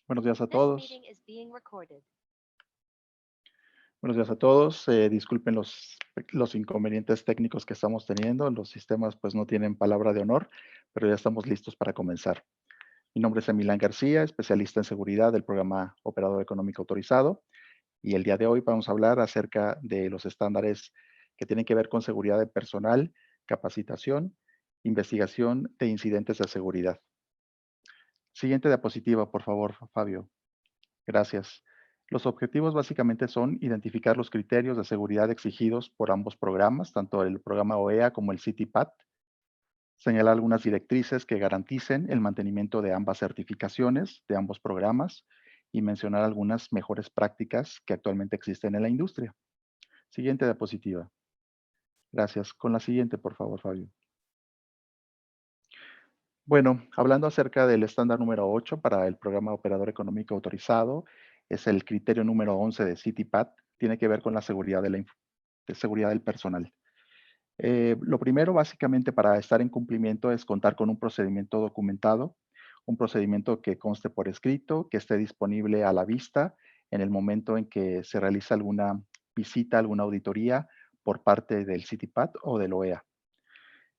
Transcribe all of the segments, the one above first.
Buenos días a This todos. meeting is being recorded. Buenos días a todos. Disculpen los inconvenientes técnicos que estamos teniendo. Los sistemas pues no tienen palabra de honor, pero ya estamos listos para comenzar. Mi nombre es Emilán García, especialista en seguridad del programa Operador Económico Autorizado. Y el día de hoy vamos a hablar acerca de los estándares que tienen que ver con seguridad de personal, capacitación, investigación de incidentes de seguridad. Siguiente diapositiva, por favor, Fabio. Gracias. Los objetivos básicamente son identificar los criterios de seguridad exigidos por ambos programas, tanto el programa OEA como el CITIPAT, señalar algunas directrices que garanticen el mantenimiento de ambas certificaciones de ambos programas y mencionar algunas mejores prácticas que actualmente existen en la industria. Siguiente diapositiva. Gracias. Con la siguiente, por favor, Fabio. Bueno, hablando acerca del estándar número 8 para el programa operador económico autorizado, es el criterio número 11 de CITIPAT, tiene que ver con la seguridad de seguridad del personal. Lo primero, básicamente, para estar en cumplimiento es contar con un procedimiento documentado, un procedimiento que conste por escrito, que esté disponible a la vista en el momento en que se realiza alguna visita, alguna auditoría por parte del CITIPAT o del OEA.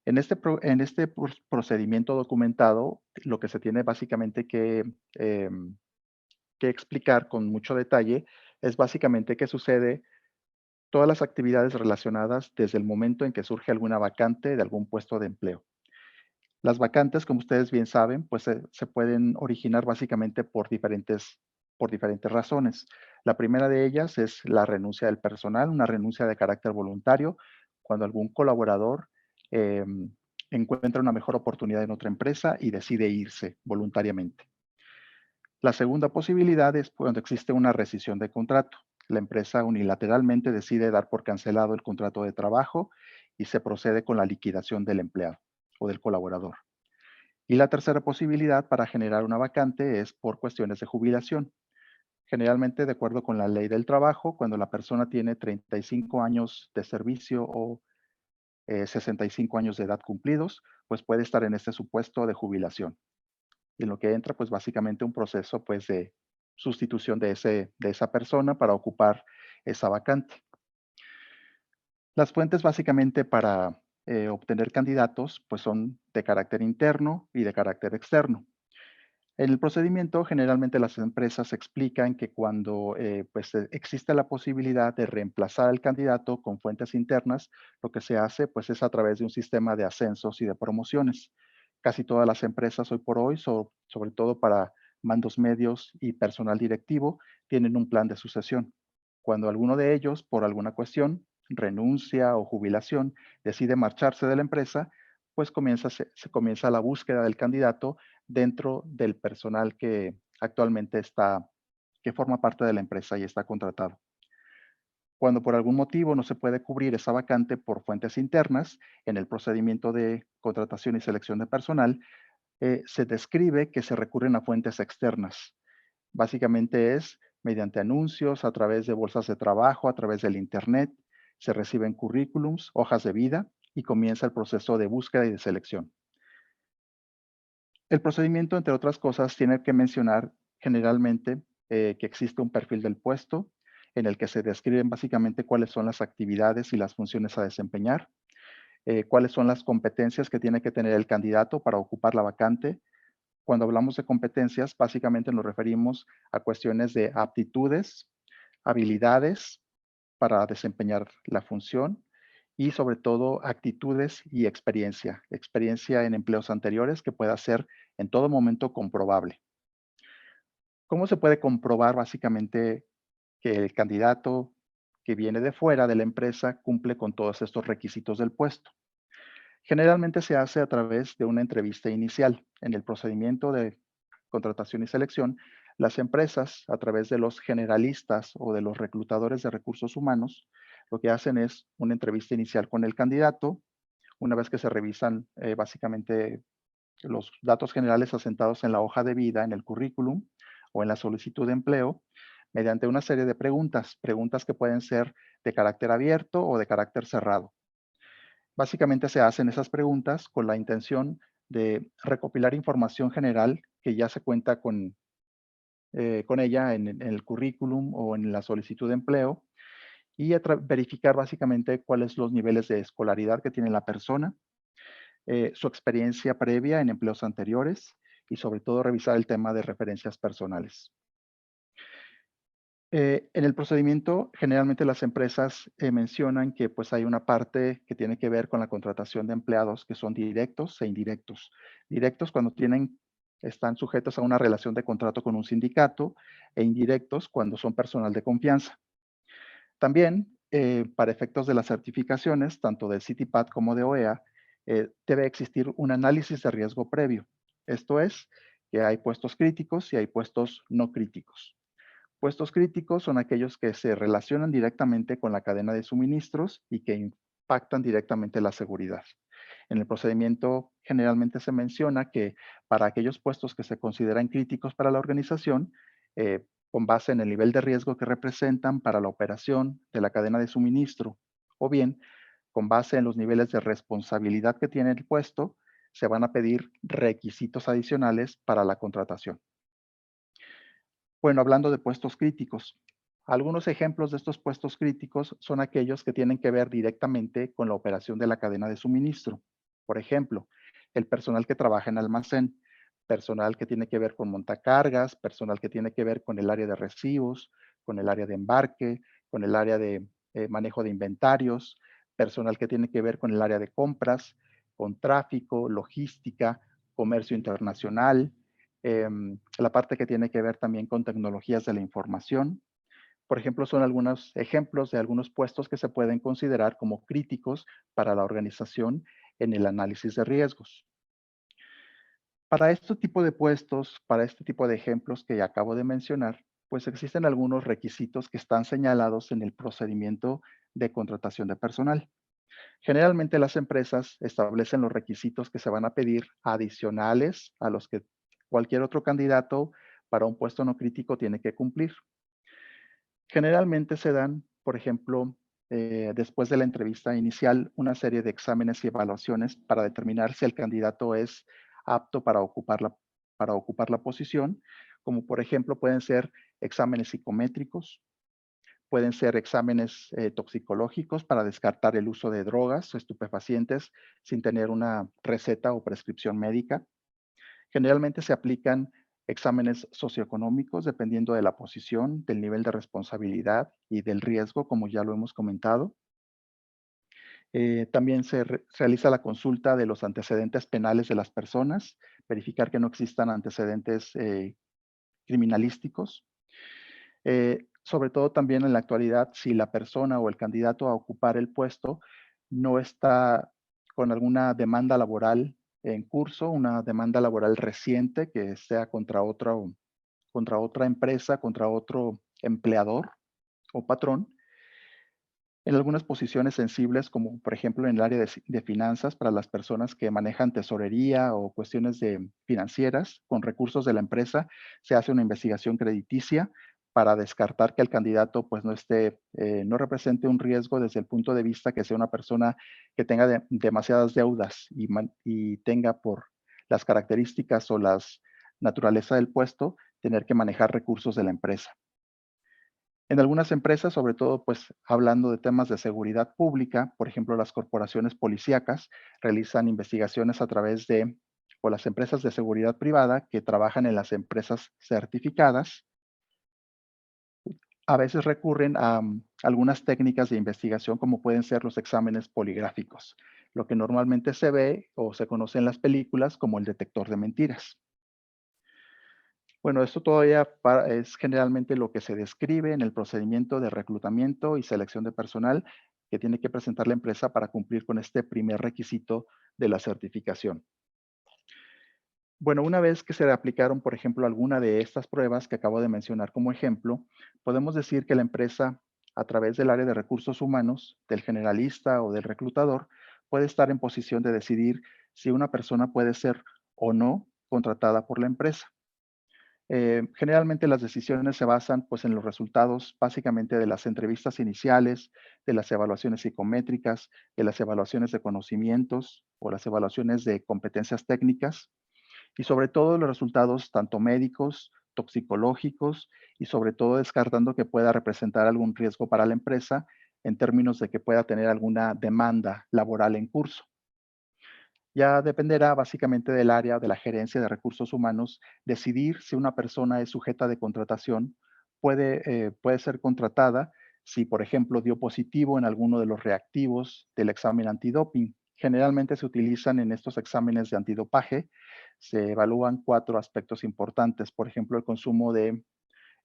En este procedimiento documentado, lo que se tiene básicamente que explicar con mucho detalle es básicamente qué sucede, todas las actividades relacionadas desde el momento en que surge alguna vacante de algún puesto de empleo. Las vacantes, como ustedes bien saben, pues se pueden originar básicamente por diferentes razones. La primera de ellas es la renuncia del personal, una renuncia de carácter voluntario, cuando algún colaborador eh, encuentra una mejor oportunidad en otra empresa y decide irse voluntariamente. La segunda posibilidad es cuando existe una rescisión de contrato. La empresa unilateralmente decide dar por cancelado el contrato de trabajo y se procede con la liquidación del empleado o del colaborador. Y la tercera posibilidad para generar una vacante es por cuestiones de jubilación. Generalmente, de acuerdo con la ley del trabajo, cuando la persona tiene 35 años de servicio o 65 años de edad cumplidos, pues puede estar en este supuesto de jubilación. Y en lo que entra, pues básicamente un proceso pues de sustitución de esa persona para ocupar esa vacante. Las fuentes básicamente para obtener candidatos pues son de carácter interno y de carácter externo. En el procedimiento, generalmente las empresas explican que cuando pues, existe la posibilidad de reemplazar al candidato con fuentes internas, lo que se hace pues, es a través de un sistema de ascensos y de promociones. Casi todas las empresas hoy por hoy, sobre todo para mandos medios y personal directivo, tienen un plan de sucesión. Cuando alguno de ellos, por alguna cuestión, renuncia o jubilación, decide marcharse de la empresa, pues se comienza la búsqueda del candidato dentro del personal que actualmente que forma parte de la empresa y está contratado. Cuando por algún motivo no se puede cubrir esa vacante por fuentes internas, en el procedimiento de contratación y selección de personal, se describe que se recurren a fuentes externas. Básicamente es mediante anuncios, a través de bolsas de trabajo, a través del Internet, se reciben currículums, hojas de vida y comienza el proceso de búsqueda y de selección. El procedimiento, entre otras cosas, tiene que mencionar generalmente que existe un perfil del puesto en el que se describen básicamente cuáles son las actividades y las funciones a desempeñar, cuáles son las competencias que tiene que tener el candidato para ocupar la vacante. Cuando hablamos de competencias, básicamente nos referimos a cuestiones de aptitudes, habilidades para desempeñar la función y sobre todo actitudes y experiencia en empleos anteriores que pueda ser en todo momento comprobable. ¿Cómo se puede comprobar básicamente que el candidato que viene de fuera de la empresa cumple con todos estos requisitos del puesto? Generalmente se hace a través de una entrevista inicial. En el procedimiento de contratación y selección, las empresas, a través de los generalistas o de los reclutadores de recursos humanos, lo que hacen es una entrevista inicial con el candidato. Una vez que se revisan básicamente los datos generales asentados en la hoja de vida, en el currículum o en la solicitud de empleo, mediante una serie de preguntas que pueden ser de carácter abierto o de carácter cerrado. Básicamente se hacen esas preguntas con la intención de recopilar información general que ya se cuenta con ella en el currículum o en la solicitud de empleo y verificar básicamente cuáles son los niveles de escolaridad que tiene la persona, su experiencia previa en empleos anteriores y sobre todo revisar el tema de referencias personales. En el procedimiento, generalmente las empresas mencionan que pues hay una parte que tiene que ver con la contratación de empleados que son directos e indirectos. Directos cuando están sujetos a una relación de contrato con un sindicato e indirectos cuando son personal de confianza. También, para efectos de las certificaciones, tanto de CITIPAD como de OEA, debe existir un análisis de riesgo previo. Esto es, que hay puestos críticos y hay puestos no críticos. Puestos críticos son aquellos que se relacionan directamente con la cadena de suministros y que impactan directamente la seguridad. En el procedimiento generalmente se menciona que para aquellos puestos que se consideran críticos para la organización, con base en el nivel de riesgo que representan para la operación de la cadena de suministro, o bien con base en los niveles de responsabilidad que tiene el puesto, se van a pedir requisitos adicionales para la contratación. Bueno, hablando de puestos críticos, algunos ejemplos de estos puestos críticos son aquellos que tienen que ver directamente con la operación de la cadena de suministro. Por ejemplo, el personal que trabaja en almacén, personal que tiene que ver con montacargas, personal que tiene que ver con el área de recibos, con el área de embarque, con el área de manejo de inventarios, personal que tiene que ver con el área de compras, con tráfico, logística, comercio internacional, la parte que tiene que ver también con tecnologías de la información. Por ejemplo, son algunos ejemplos de algunos puestos que se pueden considerar como críticos para la organización en el análisis de riesgos. Para este tipo de puestos, para este tipo de ejemplos que acabo de mencionar, pues existen algunos requisitos que están señalados en el procedimiento de contratación de personal. Generalmente las empresas establecen los requisitos que se van a pedir adicionales a los que cualquier otro candidato para un puesto no crítico tiene que cumplir. Generalmente se dan, por ejemplo, después de la entrevista inicial, una serie de exámenes y evaluaciones para determinar si el candidato es apto para ocupar la posición, como por ejemplo pueden ser exámenes psicométricos, pueden ser exámenes toxicológicos para descartar el uso de drogas o estupefacientes sin tener una receta o prescripción médica. Generalmente se aplican exámenes socioeconómicos dependiendo de la posición, del nivel de responsabilidad y del riesgo, como ya lo hemos comentado. También realiza la consulta de los antecedentes penales de las personas, verificar que no existan antecedentes criminalísticos. Sobre todo también en la actualidad, si la persona o el candidato a ocupar el puesto no está con alguna demanda laboral en curso, una demanda laboral reciente que sea contra otra empresa, contra otro empleador o patrón, en algunas posiciones sensibles, como por ejemplo en el área de finanzas para las personas que manejan tesorería o cuestiones financieras con recursos de la empresa, se hace una investigación crediticia para descartar que el candidato pues no represente un riesgo desde el punto de vista que sea una persona que tenga demasiadas deudas y tenga por las características o las naturaleza del puesto, tener que manejar recursos de la empresa. En algunas empresas, sobre todo, pues hablando de temas de seguridad pública, por ejemplo, las corporaciones policíacas realizan investigaciones a través o las empresas de seguridad privada que trabajan en las empresas certificadas, a veces recurren a algunas técnicas de investigación como pueden ser los exámenes poligráficos, lo que normalmente se ve o se conoce en las películas como el detector de mentiras. Bueno, esto todavía es generalmente lo que se describe en el procedimiento de reclutamiento y selección de personal que tiene que presentar la empresa para cumplir con este primer requisito de la certificación. Bueno, una vez que se aplicaron, por ejemplo, alguna de estas pruebas que acabo de mencionar como ejemplo, podemos decir que la empresa, a través del área de recursos humanos, del generalista o del reclutador, puede estar en posición de decidir si una persona puede ser o no contratada por la empresa. Generalmente las decisiones se basan pues, en los resultados básicamente de las entrevistas iniciales, de las evaluaciones psicométricas, de las evaluaciones de conocimientos o las evaluaciones de competencias técnicas y sobre todo los resultados tanto médicos toxicológicos y sobre todo descartando que pueda representar algún riesgo para la empresa en términos de que pueda tener alguna demanda laboral en curso. Ya dependerá básicamente del área de la gerencia de recursos humanos decidir si una persona es sujeta de contratación, puede ser contratada si, por ejemplo, dio positivo en alguno de los reactivos del examen antidoping. Generalmente se utilizan en estos exámenes de antidopaje, se evalúan cuatro aspectos importantes, por ejemplo, el consumo de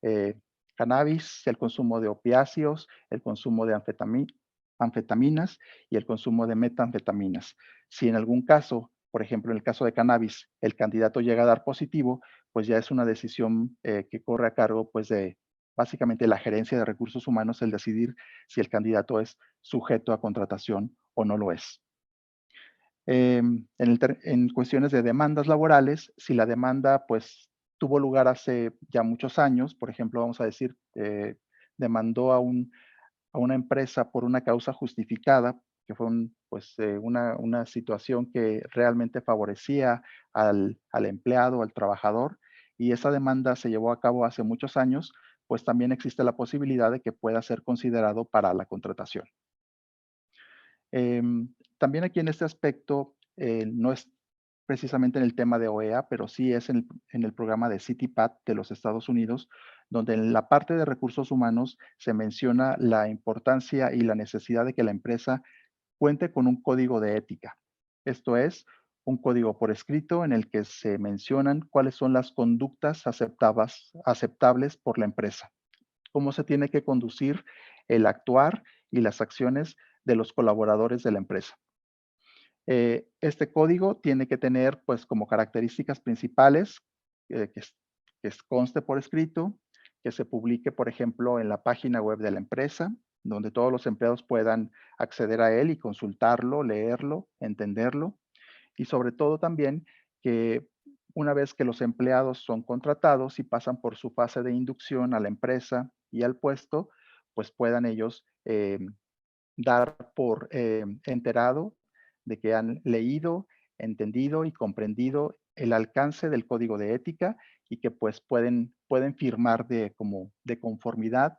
eh, cannabis, el consumo de opiáceos, el consumo de anfetaminas y el consumo de metanfetaminas. Si en algún caso, por ejemplo, en el caso de cannabis, el candidato llega a dar positivo, pues ya es una decisión que corre a cargo pues de básicamente la gerencia de recursos humanos el decidir si el candidato es sujeto a contratación o no lo es. En cuestiones de demandas laborales, si la demanda pues tuvo lugar hace ya muchos años, por ejemplo, vamos a decir, demandó a una empresa por una causa justificada, que fue una situación que realmente favorecía al empleado, al trabajador, y esa demanda se llevó a cabo hace muchos años, pues también existe la posibilidad de que pueda ser considerado para la contratación. También aquí en este aspecto, no es precisamente en el tema de OEA, pero sí es en el programa de CityPath de los Estados Unidos, donde en la parte de recursos humanos se menciona la importancia y la necesidad de que la empresa cuente con un código de ética. Esto es, un código por escrito en el que se mencionan cuáles son las conductas aceptables por la empresa, cómo se tiene que conducir el actuar y las acciones de los colaboradores de la empresa. Este código tiene que tener, pues, como características principales, conste por escrito, que se publique, por ejemplo, en la página web de la empresa, donde todos los empleados puedan acceder a él y consultarlo, leerlo, entenderlo, y sobre todo también que una vez que los empleados son contratados y pasan por su fase de inducción a la empresa y al puesto, pues puedan ellos dar por enterado de que han leído, entendido y comprendido el alcance del código de ética y que pues pueden firmar como de conformidad,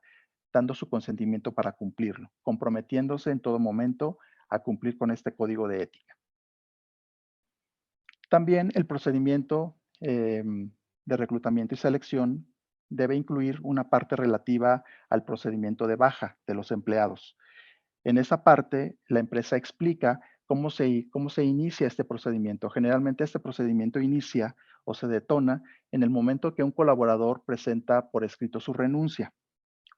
dando su consentimiento para cumplirlo, comprometiéndose en todo momento a cumplir con este código de ética. También el procedimiento de reclutamiento y selección debe incluir una parte relativa al procedimiento de baja de los empleados. En esa parte, la empresa explica cómo se inicia este procedimiento. Generalmente este procedimiento inicia o se detona en el momento que un colaborador presenta por escrito su renuncia,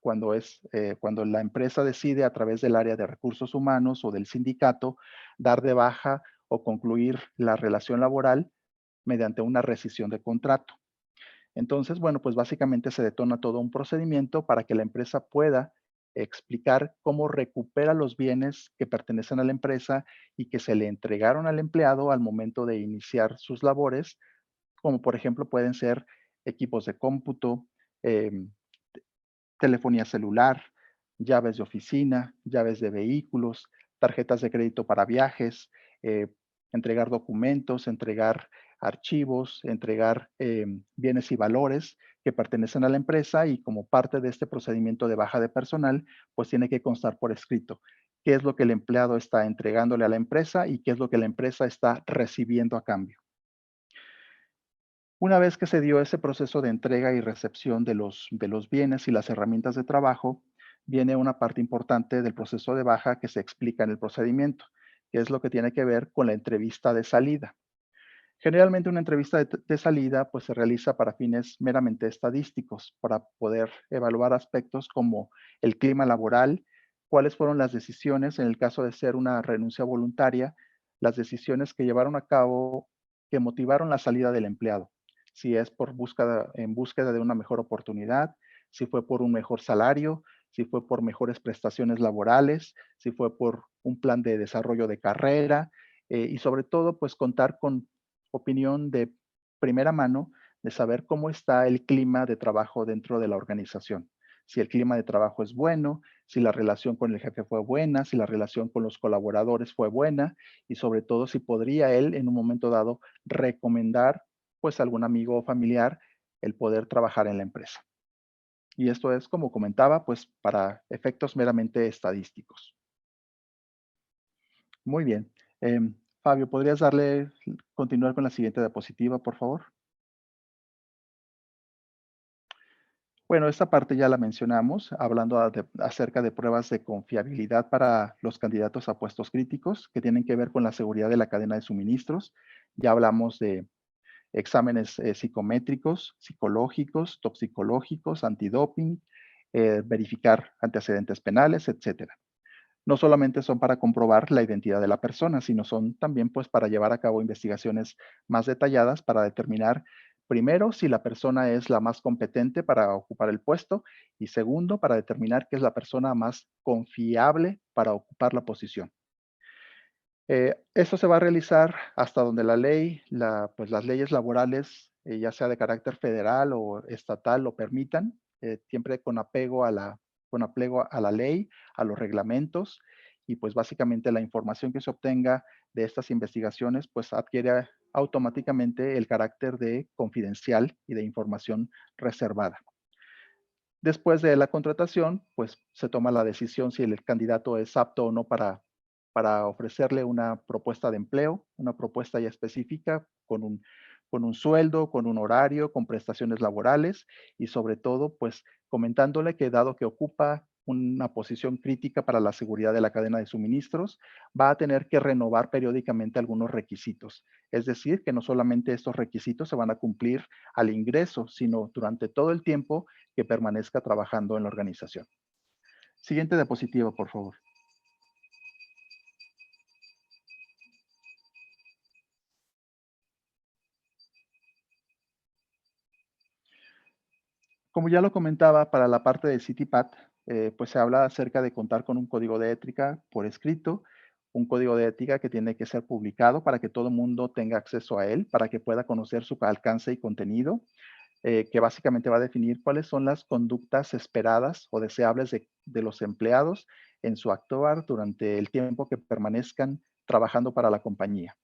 cuando la empresa decide a través del área de recursos humanos o del sindicato dar de baja o concluir la relación laboral mediante una rescisión de contrato. Entonces, bueno, pues básicamente se detona todo un procedimiento para que la empresa pueda explicar cómo recupera los bienes que pertenecen a la empresa y que se le entregaron al empleado al momento de iniciar sus labores, como por ejemplo pueden ser equipos de cómputo, em, telefonía celular, llaves de oficina, llaves de vehículos, tarjetas de crédito para viajes, eh, entregar documentos, entregar archivos, entregar bienes y valores que pertenecen a la empresa y como parte de este procedimiento de baja de personal, pues tiene que constar por escrito qué es lo que el empleado está entregándole a la empresa y qué es lo que la empresa está recibiendo a cambio. Una vez que se dio ese proceso de entrega y recepción de los bienes y las herramientas de trabajo, viene una parte importante del proceso de baja que se explica en el procedimiento, que es lo que tiene que ver con la entrevista de salida. Generalmente una entrevista de salida pues se realiza para fines meramente estadísticos, para poder evaluar aspectos como el clima laboral, cuáles fueron las decisiones en el caso de ser una renuncia voluntaria, las decisiones que llevaron a cabo que motivaron la salida del empleado, si es en búsqueda de una mejor oportunidad, si fue por un mejor salario, si fue por mejores prestaciones laborales, si fue por un plan de desarrollo de carrera, y sobre todo pues contar con opinión de primera mano de saber cómo está el clima de trabajo dentro de la organización. Si el clima de trabajo es bueno, si la relación con el jefe fue buena, si la relación con los colaboradores fue buena y sobre todo si podría él en un momento dado recomendar pues algún amigo o familiar el poder trabajar en la empresa. Y esto es, como comentaba, pues para efectos meramente estadísticos. Muy bien. Fabio, ¿podrías continuar con la siguiente diapositiva, por favor? Bueno, esta parte ya la mencionamos, hablando acerca de pruebas de confiabilidad para los candidatos a puestos críticos que tienen que ver con la seguridad de la cadena de suministros. Ya hablamos de exámenes psicométricos, psicológicos, toxicológicos, antidoping, verificar antecedentes penales, etcétera. No solamente son para comprobar la identidad de la persona, sino son también pues para llevar a cabo investigaciones más detalladas para determinar primero si la persona es la más competente para ocupar el puesto y segundo para determinar que es la persona más confiable para ocupar la posición. Esto se va a realizar hasta donde la ley, pues las leyes laborales, ya sea de carácter federal o estatal, lo permitan, siempre con apego a la ley, a los reglamentos, y pues básicamente la información que se obtenga de estas investigaciones, pues adquiere automáticamente el carácter de confidencial y de información reservada. Después de la contratación, pues se toma la decisión si el candidato es apto o no para ofrecerle una propuesta de empleo, una propuesta ya específica con un sueldo, con un horario, con prestaciones laborales y sobre todo, pues comentándole que dado que ocupa una posición crítica para la seguridad de la cadena de suministros, va a tener que renovar periódicamente algunos requisitos. Es decir, que no solamente estos requisitos se van a cumplir al ingreso, sino durante todo el tiempo que permanezca trabajando en la organización. Siguiente diapositiva, por favor. Como ya lo comentaba, para la parte de CityPath, pues se habla acerca de contar con un código de ética por escrito, un código de ética que tiene que ser publicado para que todo el mundo tenga acceso a él, para que pueda conocer su alcance y contenido, que básicamente va a definir cuáles son las conductas esperadas o deseables de los empleados en su actuar durante el tiempo que permanezcan trabajando para la compañía.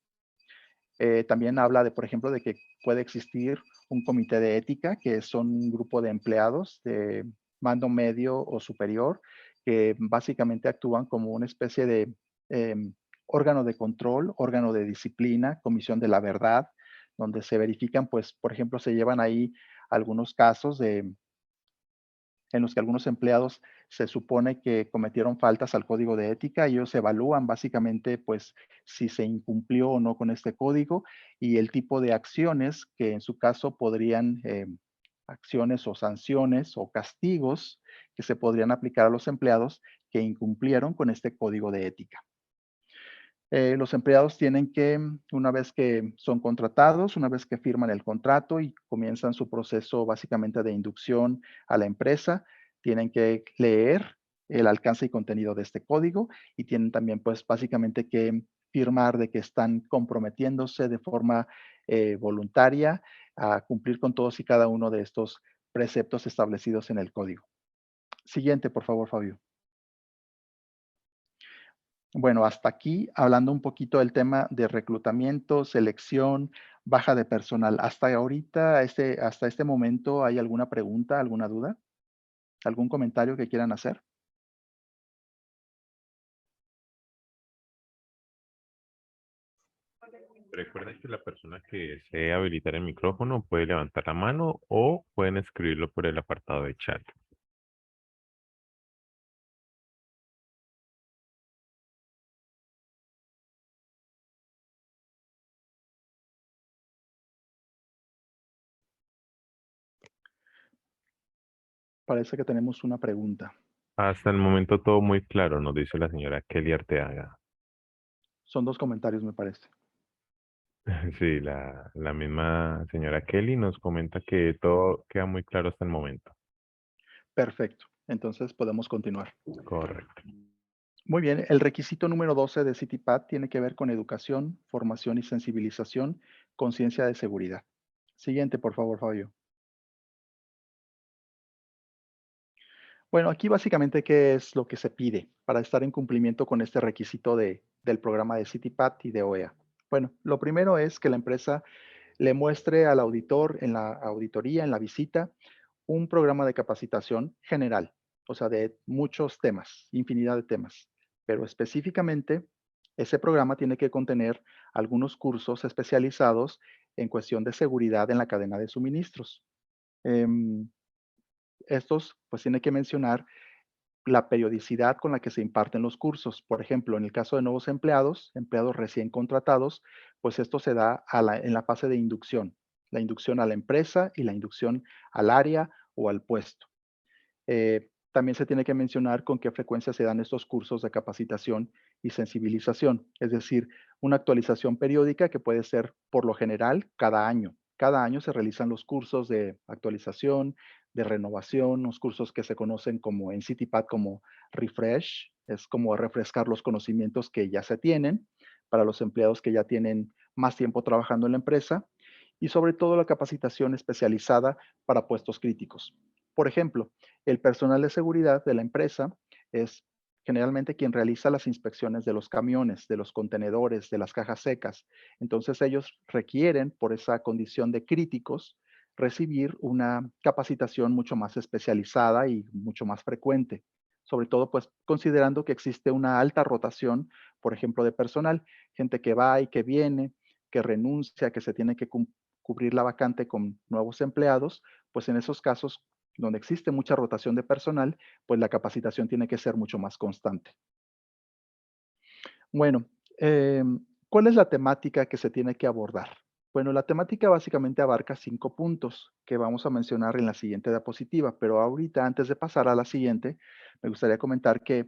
También habla de, por ejemplo, de que puede existir un comité de ética, que son un grupo de empleados de mando medio o superior, que básicamente actúan como una especie de órgano de control, órgano de disciplina, comisión de la verdad, donde se verifican, pues, por ejemplo, se llevan ahí algunos casos en los que algunos empleados se supone que cometieron faltas al código de ética y ellos evalúan básicamente pues si se incumplió o no con este código y el tipo de acciones que en su caso podrían, acciones o sanciones o castigos que se podrían aplicar a los empleados que incumplieron con este código de ética. Los empleados tienen que, una vez que son contratados, una vez que firman el contrato y comienzan su proceso básicamente de inducción a la empresa, tienen que leer el alcance y contenido de este código y tienen también, pues, básicamente que firmar de que están comprometiéndose de forma voluntaria a cumplir con todos y cada uno de estos preceptos establecidos en el código. Siguiente, por favor, Fabio. Bueno, hasta aquí hablando un poquito del tema de reclutamiento, selección, baja de personal. Hasta ahorita, hasta este momento, ¿hay alguna pregunta, alguna duda? ¿Algún comentario que quieran hacer? Recuerda que la persona que desee habilitar el micrófono puede levantar la mano o pueden escribirlo por el apartado de chat. Parece que tenemos una pregunta. Hasta el momento todo muy claro, nos dice la señora Kelly Arteaga. Son dos comentarios, me parece. Sí, la misma señora Kelly nos comenta que todo queda muy claro hasta el momento. Perfecto. Entonces podemos continuar. Correcto. Muy bien. El requisito número 12 de CityPad tiene que ver con educación, formación y sensibilización, conciencia de seguridad. Siguiente, por favor, Fabio. Bueno, aquí básicamente, ¿qué es lo que se pide para estar en cumplimiento con este requisito del programa de CityPad y de OEA? Bueno, lo primero es que la empresa le muestre al auditor en la auditoría, en la visita, un programa de capacitación general, o sea, de muchos temas, infinidad de temas, pero específicamente ese programa tiene que contener algunos cursos especializados en cuestión de seguridad en la cadena de suministros. Em, Estos, pues tiene que mencionar la periodicidad con la que se imparten los cursos. Por ejemplo, en el caso de nuevos empleados, empleados recién contratados, pues esto se da en la fase de inducción, la inducción a la empresa y la inducción al área o al puesto. También se tiene que mencionar con qué frecuencia se dan estos cursos de capacitación y sensibilización, es decir, una actualización periódica que puede ser por lo general cada año. Cada año se realizan los cursos de actualización, de renovación, los cursos que se conocen como en CityPad como refresh, es como refrescar los conocimientos que ya se tienen para los empleados que ya tienen más tiempo trabajando en la empresa y sobre todo la capacitación especializada para puestos críticos. Por ejemplo, el personal de seguridad de la empresa es generalmente quien realiza las inspecciones de los camiones, de los contenedores, de las cajas secas. Entonces ellos requieren, por esa condición de críticos, recibir una capacitación mucho más especializada y mucho más frecuente. Sobre todo, pues considerando que existe una alta rotación, por ejemplo, de personal, gente que va y que viene, que renuncia, que se tiene que cubrir la vacante con nuevos empleados, pues en esos casos donde existe mucha rotación de personal, pues la capacitación tiene que ser mucho más constante. Bueno, ¿cuál es la temática que se tiene que abordar? Bueno, la temática básicamente abarca 5 puntos que vamos a mencionar en la siguiente diapositiva, pero ahorita, antes de pasar a la siguiente, me gustaría comentar que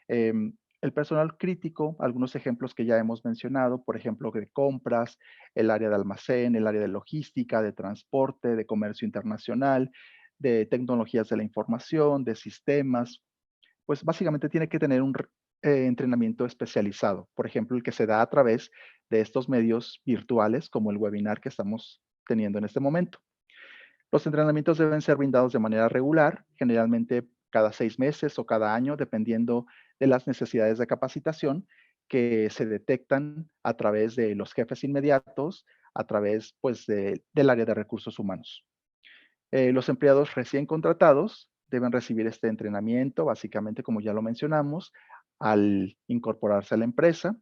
el personal crítico, algunos ejemplos que ya hemos mencionado, por ejemplo, de compras, el área de almacén, el área de logística, de transporte, de comercio internacional, de tecnologías de la información, de sistemas, pues básicamente tiene que tener un entrenamiento especializado, por ejemplo, el que se da a través de estos medios virtuales como el webinar que estamos teniendo en este momento. Los entrenamientos deben ser brindados de manera regular, generalmente cada 6 meses o cada año, dependiendo de las necesidades de capacitación que se detectan a través de los jefes inmediatos, a través pues, del área de recursos humanos. Los empleados recién contratados deben recibir este entrenamiento, básicamente, como ya lo mencionamos, al incorporarse a la empresa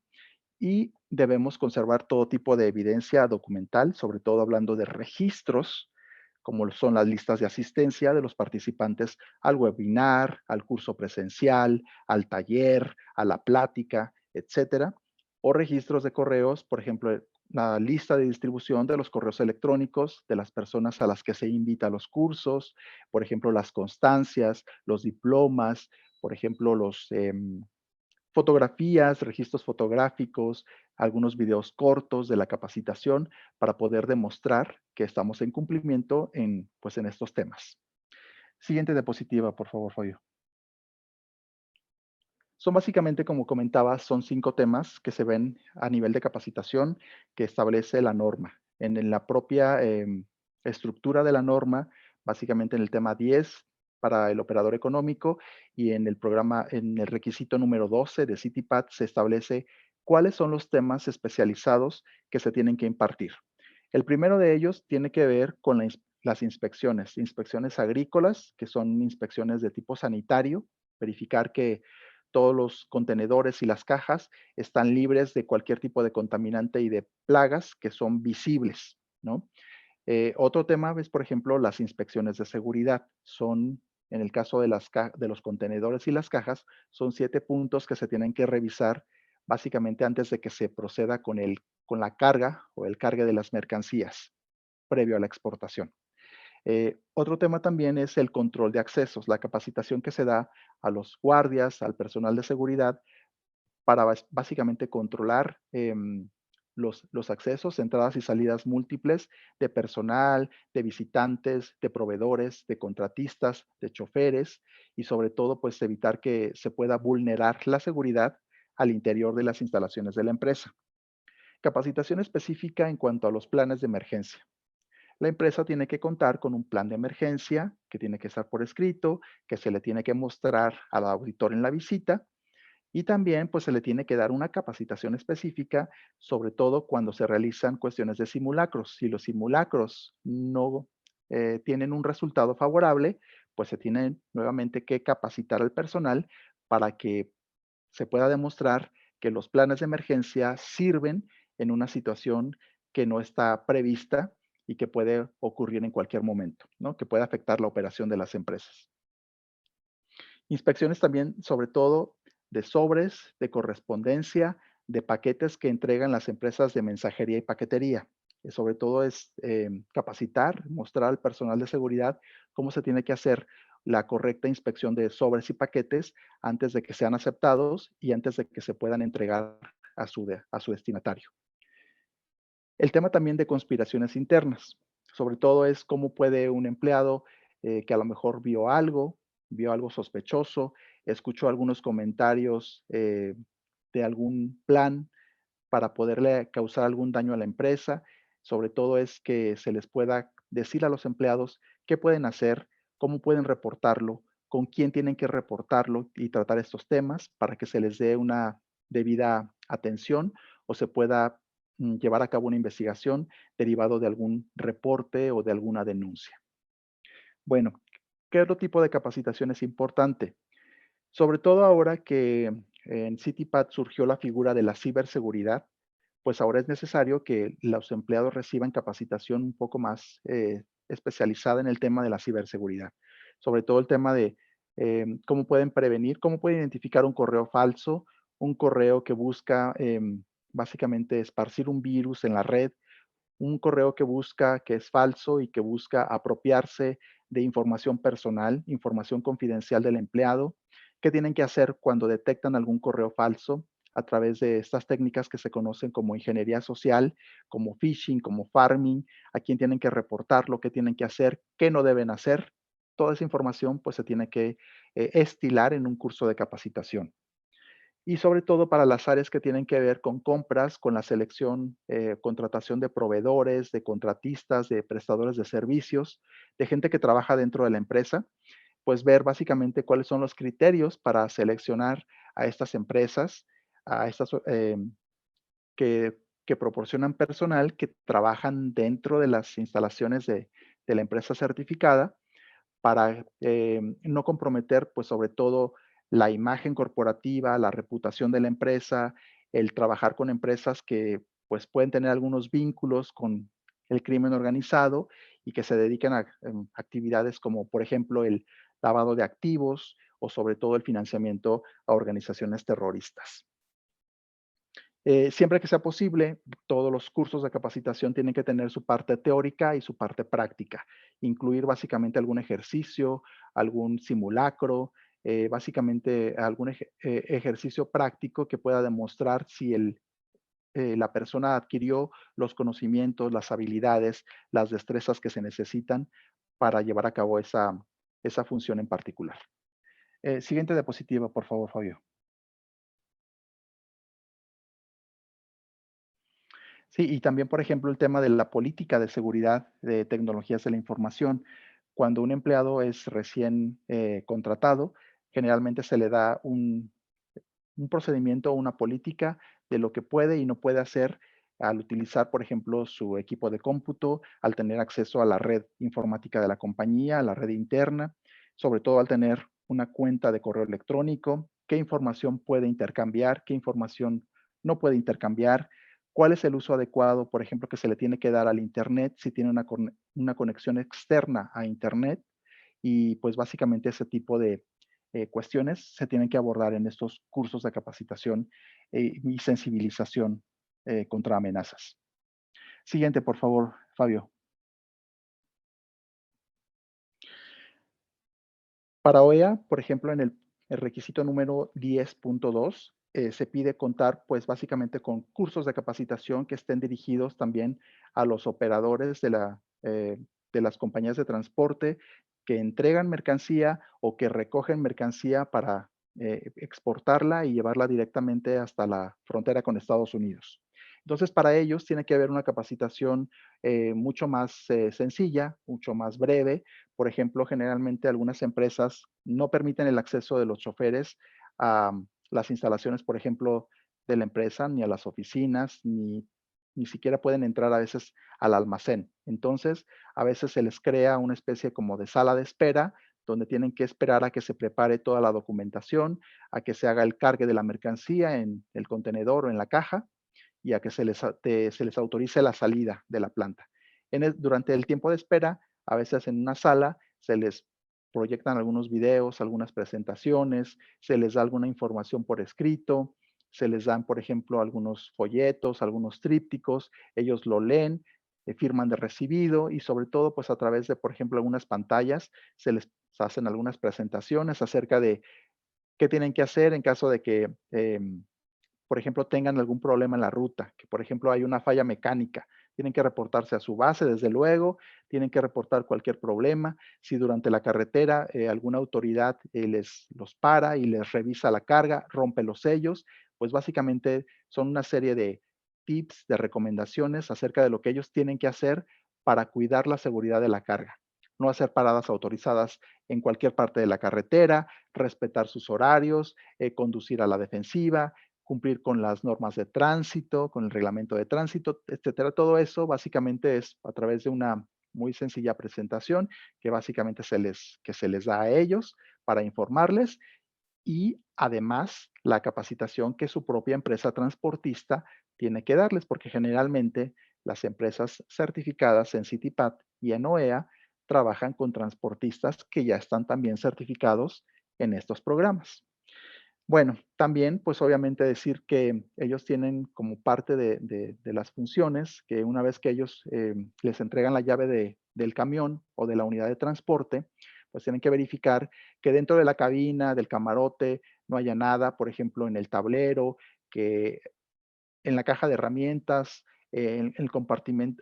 y debemos conservar todo tipo de evidencia documental, sobre todo hablando de registros, como son las listas de asistencia de los participantes al webinar, al curso presencial, al taller, a la plática, etcétera, o registros de correos, por ejemplo, la lista de distribución de los correos electrónicos de las personas a las que se invita a los cursos, por ejemplo, las constancias, los diplomas, por ejemplo, los fotografías, registros fotográficos, algunos videos cortos de la capacitación para poder demostrar que estamos en cumplimiento en, pues, en estos temas. Siguiente diapositiva, por favor, Fabio. Son básicamente, como comentaba, son 5 temas que se ven a nivel de capacitación que establece la norma. En la propia estructura de la norma, básicamente en el tema 10 para el operador económico y en el programa, en el requisito número 12 de CityPad se establece cuáles son los temas especializados que se tienen que impartir. El primero de ellos tiene que ver con las inspecciones, inspecciones agrícolas, que son inspecciones de tipo sanitario, verificar que todos los contenedores y las cajas están libres de cualquier tipo de contaminante y de plagas que son visibles, ¿no? Otro tema es, por ejemplo, las inspecciones de seguridad. Son, en el caso de, de los contenedores y las cajas, son 7 puntos que se tienen que revisar básicamente antes de que se proceda con la carga o el cargue de las mercancías previo a la exportación. Otro tema también es el control de accesos, la capacitación que se da a los guardias, al personal de seguridad, para básicamente controlar los accesos, entradas y salidas múltiples de personal, de visitantes, de proveedores, de contratistas, de choferes y sobre todo pues evitar que se pueda vulnerar la seguridad al interior de las instalaciones de la empresa. Capacitación específica en cuanto a los planes de emergencia. La empresa tiene que contar con un plan de emergencia que tiene que estar por escrito, que se le tiene que mostrar al auditor en la visita Y también, pues, se le tiene que dar una capacitación específica, sobre todo cuando se realizan cuestiones de simulacros. Si los simulacros no tienen un resultado favorable, pues se tiene nuevamente que capacitar al personal para que se pueda demostrar que los planes de emergencia sirven en una situación que no está prevista y que puede ocurrir en cualquier momento, ¿no? Que puede afectar la operación de las empresas. Inspecciones también, sobre todo, de sobres, de correspondencia, de paquetes que entregan las empresas de mensajería y paquetería. Sobre todo es capacitar, mostrar al personal de seguridad cómo se tiene que hacer la correcta inspección de sobres y paquetes antes de que sean aceptados y antes de que se puedan entregar a su destinatario. El tema también de conspiraciones internas, sobre todo es cómo puede un empleado que a lo mejor vio algo sospechoso, escuchó algunos comentarios de algún plan para poderle causar algún daño a la empresa. Sobre todo es que se les pueda decir a los empleados qué pueden hacer, cómo pueden reportarlo, con quién tienen que reportarlo y tratar estos temas para que se les dé una debida atención o se pueda llevar a cabo una investigación derivado de algún reporte o de alguna denuncia. Bueno, ¿qué otro tipo de capacitación es importante? Sobre todo ahora que en CityPad surgió la figura de la ciberseguridad, pues ahora es necesario que los empleados reciban capacitación un poco más especializada en el tema de la ciberseguridad. Sobre todo el tema de cómo pueden prevenir, cómo pueden identificar un correo falso, un correo que busca básicamente esparcir un virus en la red, un correo que busca, que es falso y que busca apropiarse de información personal, información confidencial del empleado. ¿Qué tienen que hacer cuando detectan algún correo falso a través de estas técnicas que se conocen como ingeniería social, como phishing, como farming? ¿A quién tienen que reportarlo? ¿Qué tienen que hacer? ¿Qué no deben hacer? Toda esa información pues se tiene que estilar en un curso de capacitación y sobre todo para las áreas que tienen que ver con compras, con la selección, contratación de proveedores, de contratistas, de prestadores de servicios, de gente que trabaja dentro de la empresa, pues ver básicamente cuáles son los criterios para seleccionar a estas empresas, a estas que proporcionan personal que trabajan dentro de las instalaciones de la empresa certificada para no comprometer, pues sobre todo la imagen corporativa, la reputación de la empresa, el trabajar con empresas que pues pueden tener algunos vínculos con el crimen organizado y que se dedican a actividades como por ejemplo el lavado de activos o sobre todo el financiamiento a organizaciones terroristas. Siempre que sea posible, todos los cursos de capacitación tienen que tener su parte teórica y su parte práctica, incluir básicamente algún ejercicio, algún simulacro, básicamente algún ejercicio práctico que pueda demostrar si la persona adquirió los conocimientos, las habilidades, las destrezas que se necesitan para llevar a cabo esa función en particular. Siguiente diapositiva, por favor, Fabio. Sí, y también, por ejemplo, el tema de la política de seguridad de tecnologías de la información. Cuando un empleado es recién contratado, generalmente se le da un procedimiento o una política de lo que puede y no puede hacer al utilizar, por ejemplo, su equipo de cómputo, al tener acceso a la red informática de la compañía, a la red interna, sobre todo al tener una cuenta de correo electrónico, qué información puede intercambiar, qué información no puede intercambiar, cuál es el uso adecuado, por ejemplo, que se le tiene que dar al Internet si tiene una conexión externa a Internet y pues básicamente ese tipo de cuestiones se tienen que abordar en estos cursos de capacitación y sensibilización contra amenazas. Siguiente, por favor, Fabio. Para OEA, por ejemplo, en el requisito número 10.2, se pide contar, pues, básicamente con cursos de capacitación que estén dirigidos también a los operadores de las compañías de transporte que entregan mercancía o que recogen mercancía para exportarla y llevarla directamente hasta la frontera con Estados Unidos. Entonces, para ellos tiene que haber una capacitación mucho más sencilla, mucho más breve. Por ejemplo, generalmente algunas empresas no permiten el acceso de los choferes a las instalaciones, por ejemplo, de la empresa, ni a las oficinas, ni siquiera pueden entrar a veces al almacén. Entonces, a veces se les crea una especie como de sala de espera, donde tienen que esperar a que se prepare toda la documentación, a que se haga el cargue de la mercancía en el contenedor o en la caja y a que se les autorice la salida de la planta. Durante el tiempo de espera, a veces en una sala se les proyectan algunos videos, algunas presentaciones, se les da alguna información por escrito, se les dan, por ejemplo, algunos folletos, algunos trípticos, ellos lo leen, firman de recibido y sobre todo, pues a través de, por ejemplo, algunas pantallas, se les hacen algunas presentaciones acerca de qué tienen que hacer en caso de que por ejemplo, tengan algún problema en la ruta, que por ejemplo hay una falla mecánica, tienen que reportarse a su base, desde luego, tienen que reportar cualquier problema. Si durante la carretera alguna autoridad los para y les revisa la carga, rompe los sellos, pues básicamente son una serie de tips, de recomendaciones acerca de lo que ellos tienen que hacer para cuidar la seguridad de la carga. No hacer paradas autorizadas en cualquier parte de la carretera, respetar sus horarios, conducir a la defensiva, cumplir con las normas de tránsito, con el reglamento de tránsito, etcétera. Todo eso básicamente es a través de una muy sencilla presentación que básicamente se les da a ellos para informarles y además la capacitación que su propia empresa transportista tiene que darles, porque generalmente las empresas certificadas en CityPath y en OEA trabajan con transportistas que ya están también certificados en estos programas. Bueno, también, pues obviamente decir que ellos tienen como parte de las funciones, que una vez que ellos les entregan la llave del camión o de la unidad de transporte, pues tienen que verificar que dentro de la cabina, del camarote, no haya nada, por ejemplo, en el tablero, que en la caja de herramientas, en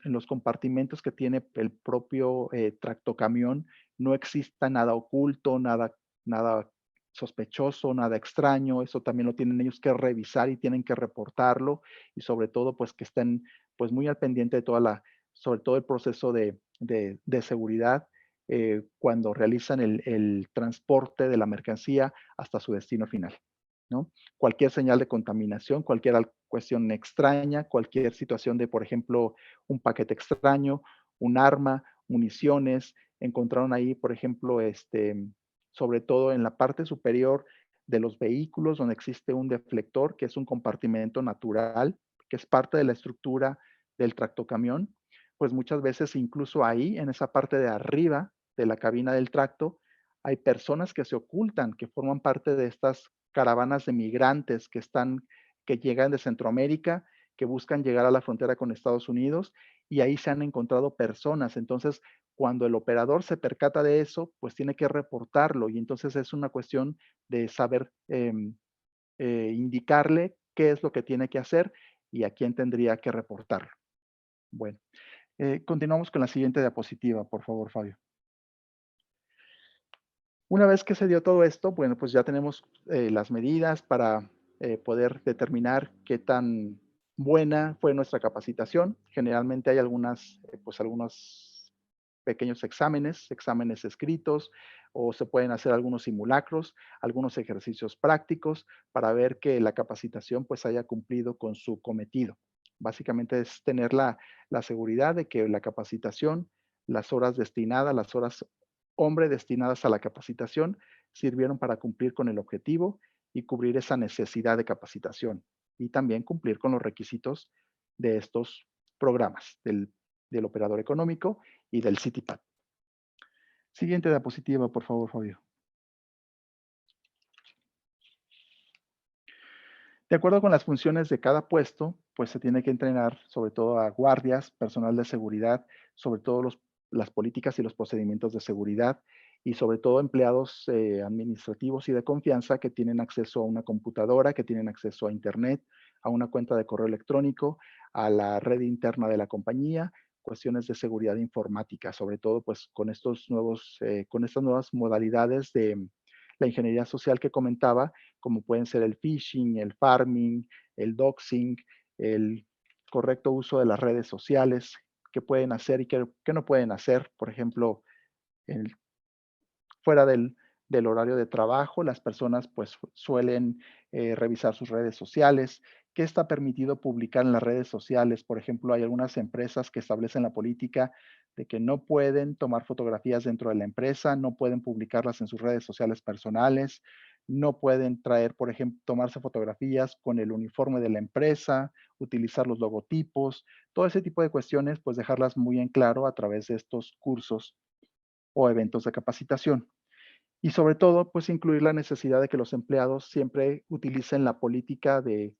los compartimentos que tiene el propio tractocamión, no exista nada oculto, nada sospechoso, nada extraño. Eso también lo tienen ellos que revisar y tienen que reportarlo. Y sobre todo, pues que estén pues muy al pendiente de sobre todo el proceso de seguridad cuando realizan el transporte de la mercancía hasta su destino final, ¿no? Cualquier señal de contaminación, cualquier cuestión extraña, cualquier situación de, por ejemplo, un paquete extraño, un arma, municiones. Encontraron ahí, por ejemplo, sobre todo en la parte superior de los vehículos, donde existe un deflector, que es un compartimento natural, que es parte de la estructura del tractocamión, pues muchas veces incluso ahí, en esa parte de arriba de la cabina del tracto, hay personas que se ocultan, que forman parte de estas caravanas de migrantes que llegan de Centroamérica, que buscan llegar a la frontera con Estados Unidos y ahí se han encontrado personas. Entonces, cuando el operador se percata de eso, pues tiene que reportarlo y entonces es una cuestión de saber indicarle qué es lo que tiene que hacer y a quién tendría que reportarlo. Bueno, continuamos con la siguiente diapositiva, por favor, Fabio. Una vez que se dio todo esto, bueno, pues ya tenemos las medidas para poder determinar qué tan buena fue nuestra capacitación. Generalmente hay algunos pequeños exámenes escritos, o se pueden hacer algunos simulacros, algunos ejercicios prácticos para ver que la capacitación pues haya cumplido con su cometido. Básicamente es tener la seguridad de que la capacitación, las horas destinadas, las horas hombre destinadas a la capacitación sirvieron para cumplir con el objetivo y cubrir esa necesidad de capacitación y también cumplir con los requisitos de estos programas del operador económico y del CityPad. Siguiente diapositiva, por favor, Fabio. De acuerdo con las funciones de cada puesto, pues se tiene que entrenar sobre todo a guardias, personal de seguridad, sobre todo las políticas y los procedimientos de seguridad y sobre todo empleados administrativos y de confianza que tienen acceso a una computadora, que tienen acceso a Internet, a una cuenta de correo electrónico, a la red interna de la compañía, cuestiones de seguridad informática, sobre todo pues con estas nuevas modalidades de la ingeniería social que comentaba, como pueden ser el phishing, el farming, el doxing, el correcto uso de las redes sociales, qué pueden hacer y qué no pueden hacer, por ejemplo, fuera del horario de trabajo. Las personas pues suelen revisar sus redes sociales. ¿Qué está permitido publicar en las redes sociales? Por ejemplo, hay algunas empresas que establecen la política de que no pueden tomar fotografías dentro de la empresa, no pueden publicarlas en sus redes sociales personales, no pueden traer, por ejemplo, tomarse fotografías con el uniforme de la empresa, utilizar los logotipos, todo ese tipo de cuestiones, pues dejarlas muy en claro a través de estos cursos o eventos de capacitación. Y sobre todo, pues incluir la necesidad de que los empleados siempre utilicen la política de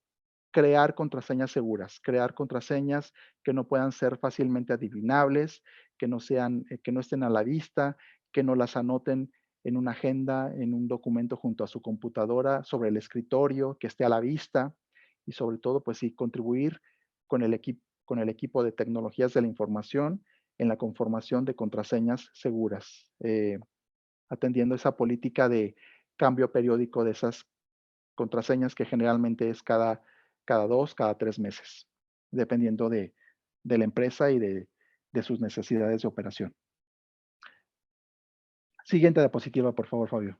crear contraseñas seguras, crear contraseñas que no puedan ser fácilmente adivinables, que no sean, que no estén a la vista, que no las anoten en una agenda, en un documento junto a su computadora, sobre el escritorio, que esté a la vista y sobre todo, pues sí, contribuir con el equipo de tecnologías de la información en la conformación de contraseñas seguras, atendiendo esa política de cambio periódico de esas contraseñas que generalmente es cada 2, cada 3 meses, dependiendo de la empresa y de sus necesidades de operación. Siguiente diapositiva, por favor, Fabio.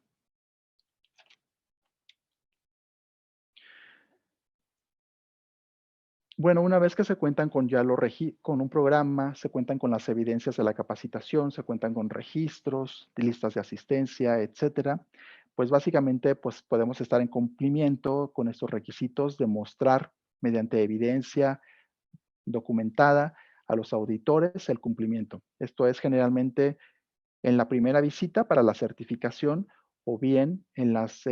Bueno, una vez que se cuentan con ya con un programa, se cuentan con las evidencias de la capacitación, se cuentan con registros, de listas de asistencia, etcétera, pues básicamente pues podemos estar en cumplimiento con estos requisitos, demostrar mediante evidencia documentada a los auditores el cumplimiento. Esto es generalmente en la primera visita para la certificación o bien en las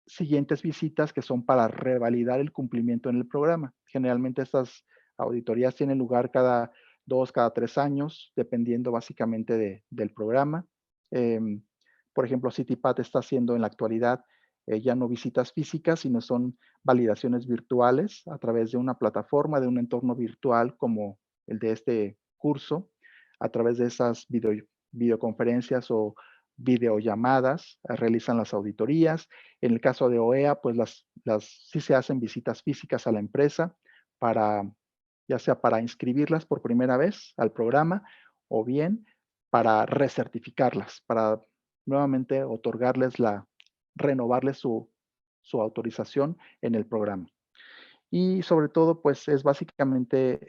siguientes visitas que son para revalidar el cumplimiento en el programa. Generalmente estas auditorías tienen lugar cada 2, cada 3 años, dependiendo básicamente del programa. Em, por ejemplo, CityPath está haciendo en la actualidad ya no visitas físicas, sino son validaciones virtuales a través de una plataforma, de un entorno virtual como el de este curso. A través de esas videoconferencias o videollamadas, realizan las auditorías. En el caso de OEA, pues sí se hacen visitas físicas a la empresa para, ya sea para inscribirlas por primera vez al programa o bien para recertificarlas, para nuevamente renovarles su autorización en el programa. Y sobre todo, pues es básicamente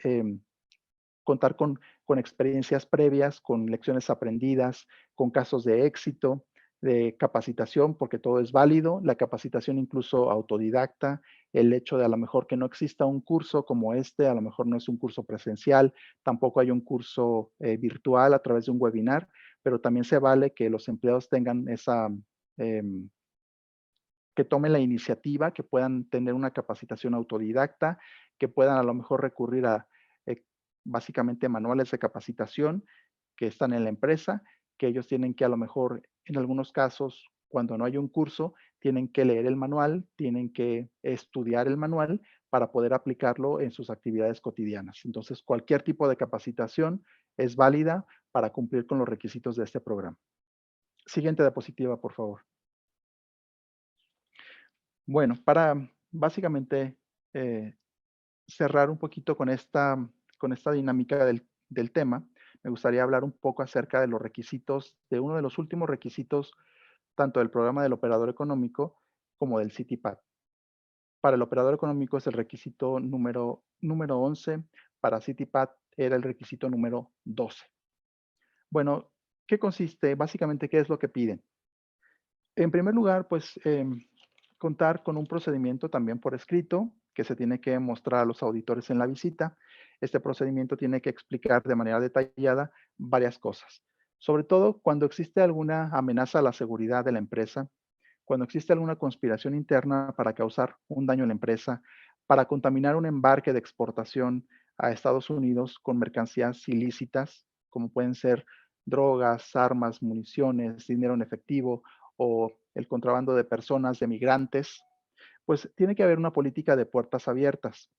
contar con experiencias previas, con lecciones aprendidas, con casos de éxito, de capacitación, porque todo es válido, la capacitación incluso autodidacta, el hecho de a lo mejor que no exista un curso como este, a lo mejor no es un curso presencial, tampoco hay un curso virtual a través de un webinar, pero también se vale que los empleados tengan em, que tomen la iniciativa, que puedan tener una capacitación autodidacta, que puedan a lo mejor recurrir a eh, básicamente manuales de capacitación que están en la empresa, que ellos tienen que a lo mejor en algunos casos, cuando no hay un curso, tienen que leer el manual, tienen que estudiar el manual para poder aplicarlo en sus actividades cotidianas. Entonces, cualquier tipo de capacitación es válida para cumplir con los requisitos de este programa. Siguiente diapositiva, por favor. Bueno, para básicamente eh, cerrar un poquito con esta dinámica del tema, me gustaría hablar un poco acerca de los requisitos, de uno de los últimos requisitos, tanto del programa del operador económico como del CityPad. Para el operador económico es el requisito número 11, para CityPad era el requisito número 12. Bueno, ¿qué consiste? Básicamente, ¿qué es lo que piden? En primer lugar, pues contar con un procedimiento también por escrito que se tiene que mostrar a los auditores en la visita. Este procedimiento tiene que explicar de manera detallada varias cosas, sobre todo cuando existe alguna amenaza a la seguridad de la empresa, cuando existe alguna conspiración interna para causar un daño a la empresa, para contaminar un embarque de exportación a Estados Unidos con mercancías ilícitas, como pueden ser drogas, armas, municiones, dinero en efectivo o el contrabando de personas, de migrantes, pues tiene que haber una política de puertas abiertas.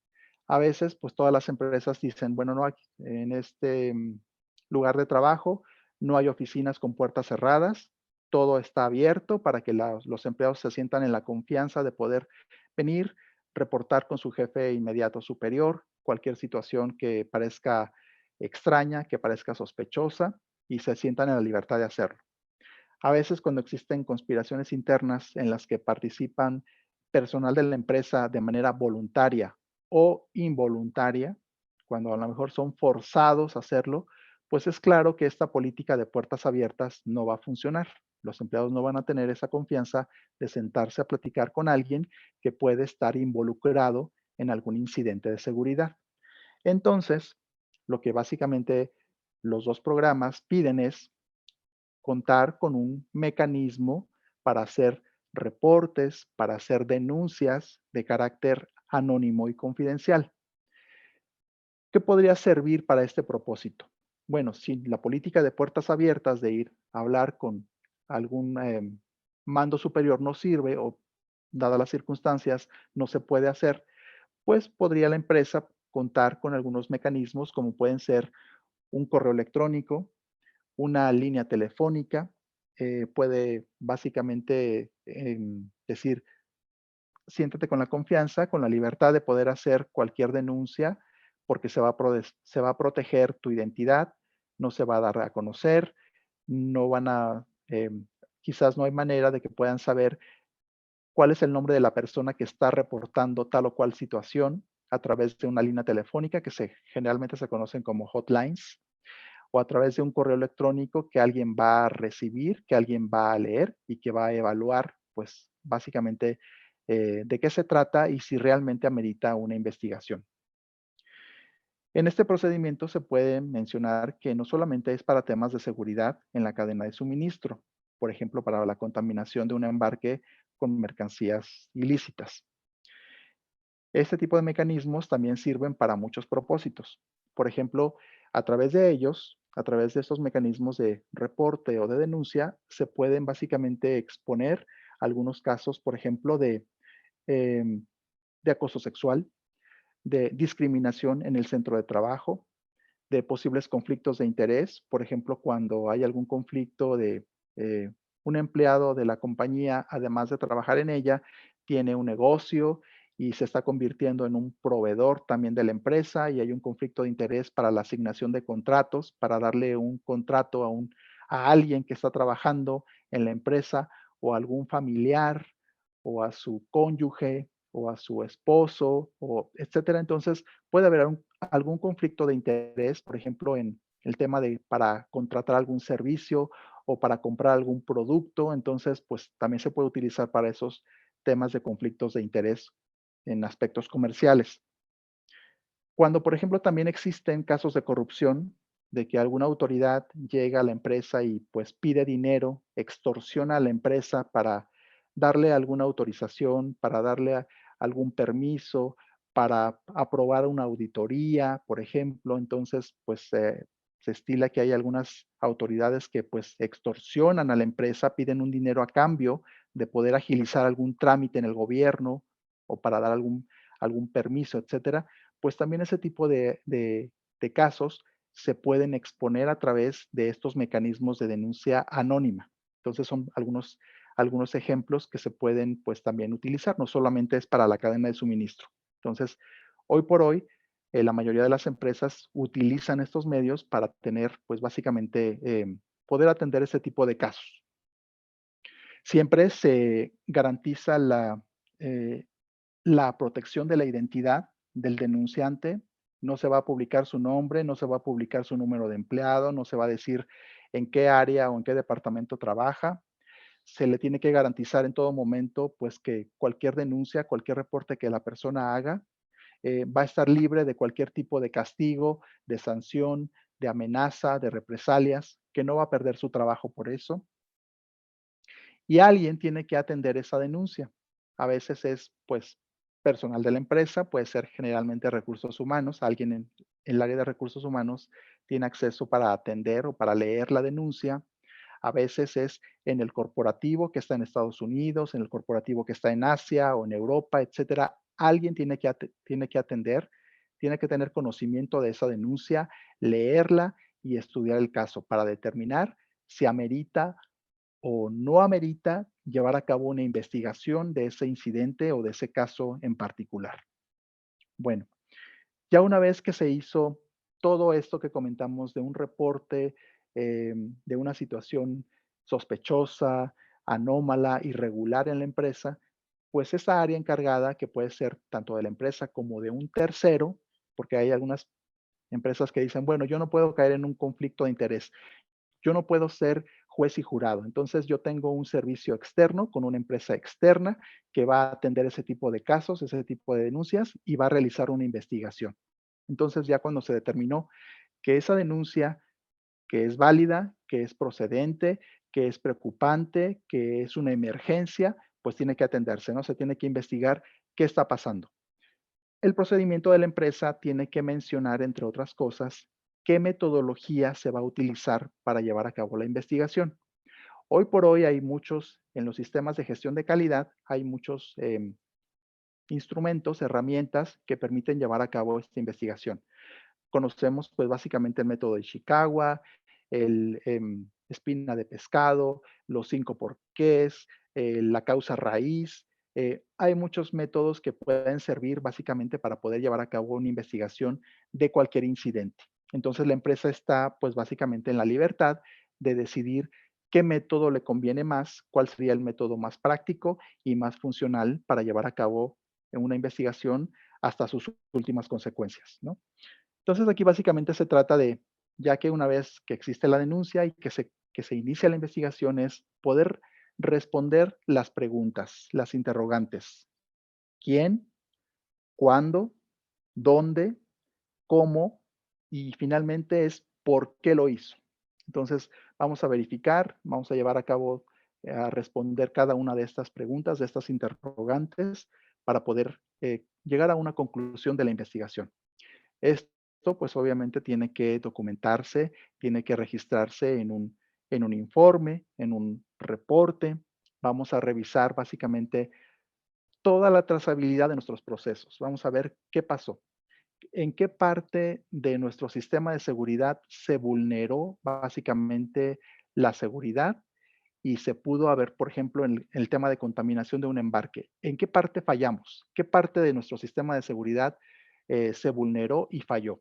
A veces, pues todas las empresas dicen, bueno, no, en este lugar de trabajo no hay oficinas con puertas cerradas, todo está abierto para que los empleados se sientan en la confianza de poder venir, reportar con su jefe inmediato superior cualquier situación que parezca extraña, que parezca sospechosa y se sientan en la libertad de hacerlo. A veces cuando existen conspiraciones internas en las que participan personal de la empresa de manera voluntaria o involuntaria, cuando a lo mejor son forzados a hacerlo, pues es claro que esta política de puertas abiertas no va a funcionar. Los empleados no van a tener esa confianza de sentarse a platicar con alguien que puede estar involucrado en algún incidente de seguridad. Entonces, lo que básicamente los dos programas piden es contar con un mecanismo para hacer reportes, para hacer denuncias de carácter anónimo y confidencial. ¿Qué podría servir para este propósito? Bueno, si la política de puertas abiertas de ir a hablar con algún mando superior no sirve o dadas las circunstancias no se puede hacer, pues podría la empresa contar con algunos mecanismos como pueden ser un correo electrónico, una línea telefónica, puede básicamente decir, siéntete con la confianza, con la libertad de poder hacer cualquier denuncia, porque se va a proteger tu identidad, no se va a dar a conocer, no van a, quizás no hay manera de que puedan saber cuál es el nombre de la persona que está reportando tal o cual situación a través de una línea telefónica que generalmente se conocen como hotlines o a través de un correo electrónico que alguien va a recibir, que alguien va a leer y que va a evaluar, pues básicamente de qué se trata y si realmente amerita una investigación. En este procedimiento se puede mencionar que no solamente es para temas de seguridad en la cadena de suministro, por ejemplo, para la contaminación de un embarque con mercancías ilícitas. Este tipo de mecanismos también sirven para muchos propósitos. Por ejemplo, a través de ellos, a través de estos mecanismos de reporte o de denuncia, se pueden básicamente exponer algunos casos, por ejemplo, em, de acoso sexual, de discriminación en el centro de trabajo, de posibles conflictos de interés, por ejemplo, cuando hay algún conflicto de un empleado de la compañía, además de trabajar en ella, tiene un negocio y se está convirtiendo en un proveedor también de la empresa y hay un conflicto de interés para la asignación de contratos, para darle un contrato a alguien que está trabajando en la empresa o a algún familiar o a su cónyuge o a su esposo o etcétera. Entonces, puede haber algún conflicto de interés, por ejemplo, en el tema de para contratar algún servicio o para comprar algún producto. Entonces, pues también se puede utilizar para esos temas de conflictos de interés en aspectos comerciales. Cuando, por ejemplo, también existen casos de corrupción, de que alguna autoridad llega a la empresa y pues pide dinero, extorsiona a la empresa para darle alguna autorización, para darle algún permiso, para aprobar una auditoría, por ejemplo. Entonces, pues se estila que hay algunas autoridades que pues extorsionan a la empresa, piden un dinero a cambio de poder agilizar algún trámite en el gobierno o para dar algún permiso, etcétera. Pues también ese tipo de casos se pueden exponer a través de estos mecanismos de denuncia anónima. Entonces son algunos ejemplos que se pueden pues también utilizar, no solamente es para la cadena de suministro. Entonces, hoy por hoy, la mayoría de las empresas utilizan estos medios para tener pues básicamente poder atender ese tipo de casos. Siempre se garantiza eh, la protección de la identidad del denunciante. No se va a publicar su nombre, no se va a publicar su número de empleado, no se va a decir en qué área o en qué departamento trabaja. Se le tiene que garantizar en todo momento, pues, que cualquier denuncia, cualquier reporte que la persona haga, va a estar libre de cualquier tipo de castigo, de sanción, de amenaza, de represalias, que no va a perder su trabajo por eso. Y alguien tiene que atender esa denuncia. A veces es, pues, personal de la empresa, puede ser generalmente recursos humanos, alguien en el área de recursos humanos tiene acceso para atender o para leer la denuncia. A veces es en el corporativo que está en Estados Unidos, en el corporativo que está en Asia o en Europa, etcétera. Alguien tiene que atender, tiene que tener conocimiento de esa denuncia, leerla y estudiar el caso para determinar si amerita o no amerita llevar a cabo una investigación de ese incidente o de ese caso en particular. Bueno, ya una vez que se hizo todo esto que comentamos de un reporte, de una situación sospechosa, anómala, irregular en la empresa, pues esa área encargada, que puede ser tanto de la empresa como de un tercero, porque hay algunas empresas que dicen, bueno, yo no puedo caer en un conflicto de interés, yo no puedo ser juez y jurado. Entonces yo tengo un servicio externo con una empresa externa que va a atender ese tipo de casos, ese tipo de denuncias y va a realizar una investigación. Entonces ya cuando se determinó que esa denuncia, que es válida, que es procedente, que es preocupante, que es una emergencia, pues tiene que atenderse, ¿no? Se tiene que investigar qué está pasando. El procedimiento de la empresa tiene que mencionar, entre otras cosas, qué metodología se va a utilizar para llevar a cabo la investigación. Hoy por hoy hay muchos, en los sistemas de gestión de calidad, hay muchos instrumentos, herramientas que permiten llevar a cabo esta investigación. Conocemos pues básicamente el método de Ishikawa, el espina de pescado, los 5 porqués, la causa raíz. Hay muchos métodos que pueden servir básicamente para poder llevar a cabo una investigación de cualquier incidente. Entonces la empresa está pues básicamente en la libertad de decidir qué método le conviene más, cuál sería el método más práctico y más funcional para llevar a cabo una investigación hasta sus últimas consecuencias, ¿no? Entonces, aquí básicamente se trata de, ya que una vez que existe la denuncia y que se inicia la investigación, es poder responder las preguntas, las interrogantes. ¿Quién? ¿Cuándo? ¿Dónde? ¿Cómo? Y finalmente es ¿por qué lo hizo? Entonces, vamos a verificar, vamos a llevar a cabo, a responder cada una de estas preguntas, de estas interrogantes, para poder llegar a una conclusión de la investigación. Esto, pues, obviamente tiene que documentarse, tiene que registrarse en un informe, en un reporte. Vamos a revisar básicamente toda la trazabilidad de nuestros procesos. Vamos a ver qué pasó, en qué parte de nuestro sistema de seguridad se vulneró básicamente la seguridad y se pudo haber, por ejemplo, en el tema de contaminación de un embarque, ¿en qué parte fallamos? ¿Qué parte de nuestro sistema de seguridad se vulneró y falló?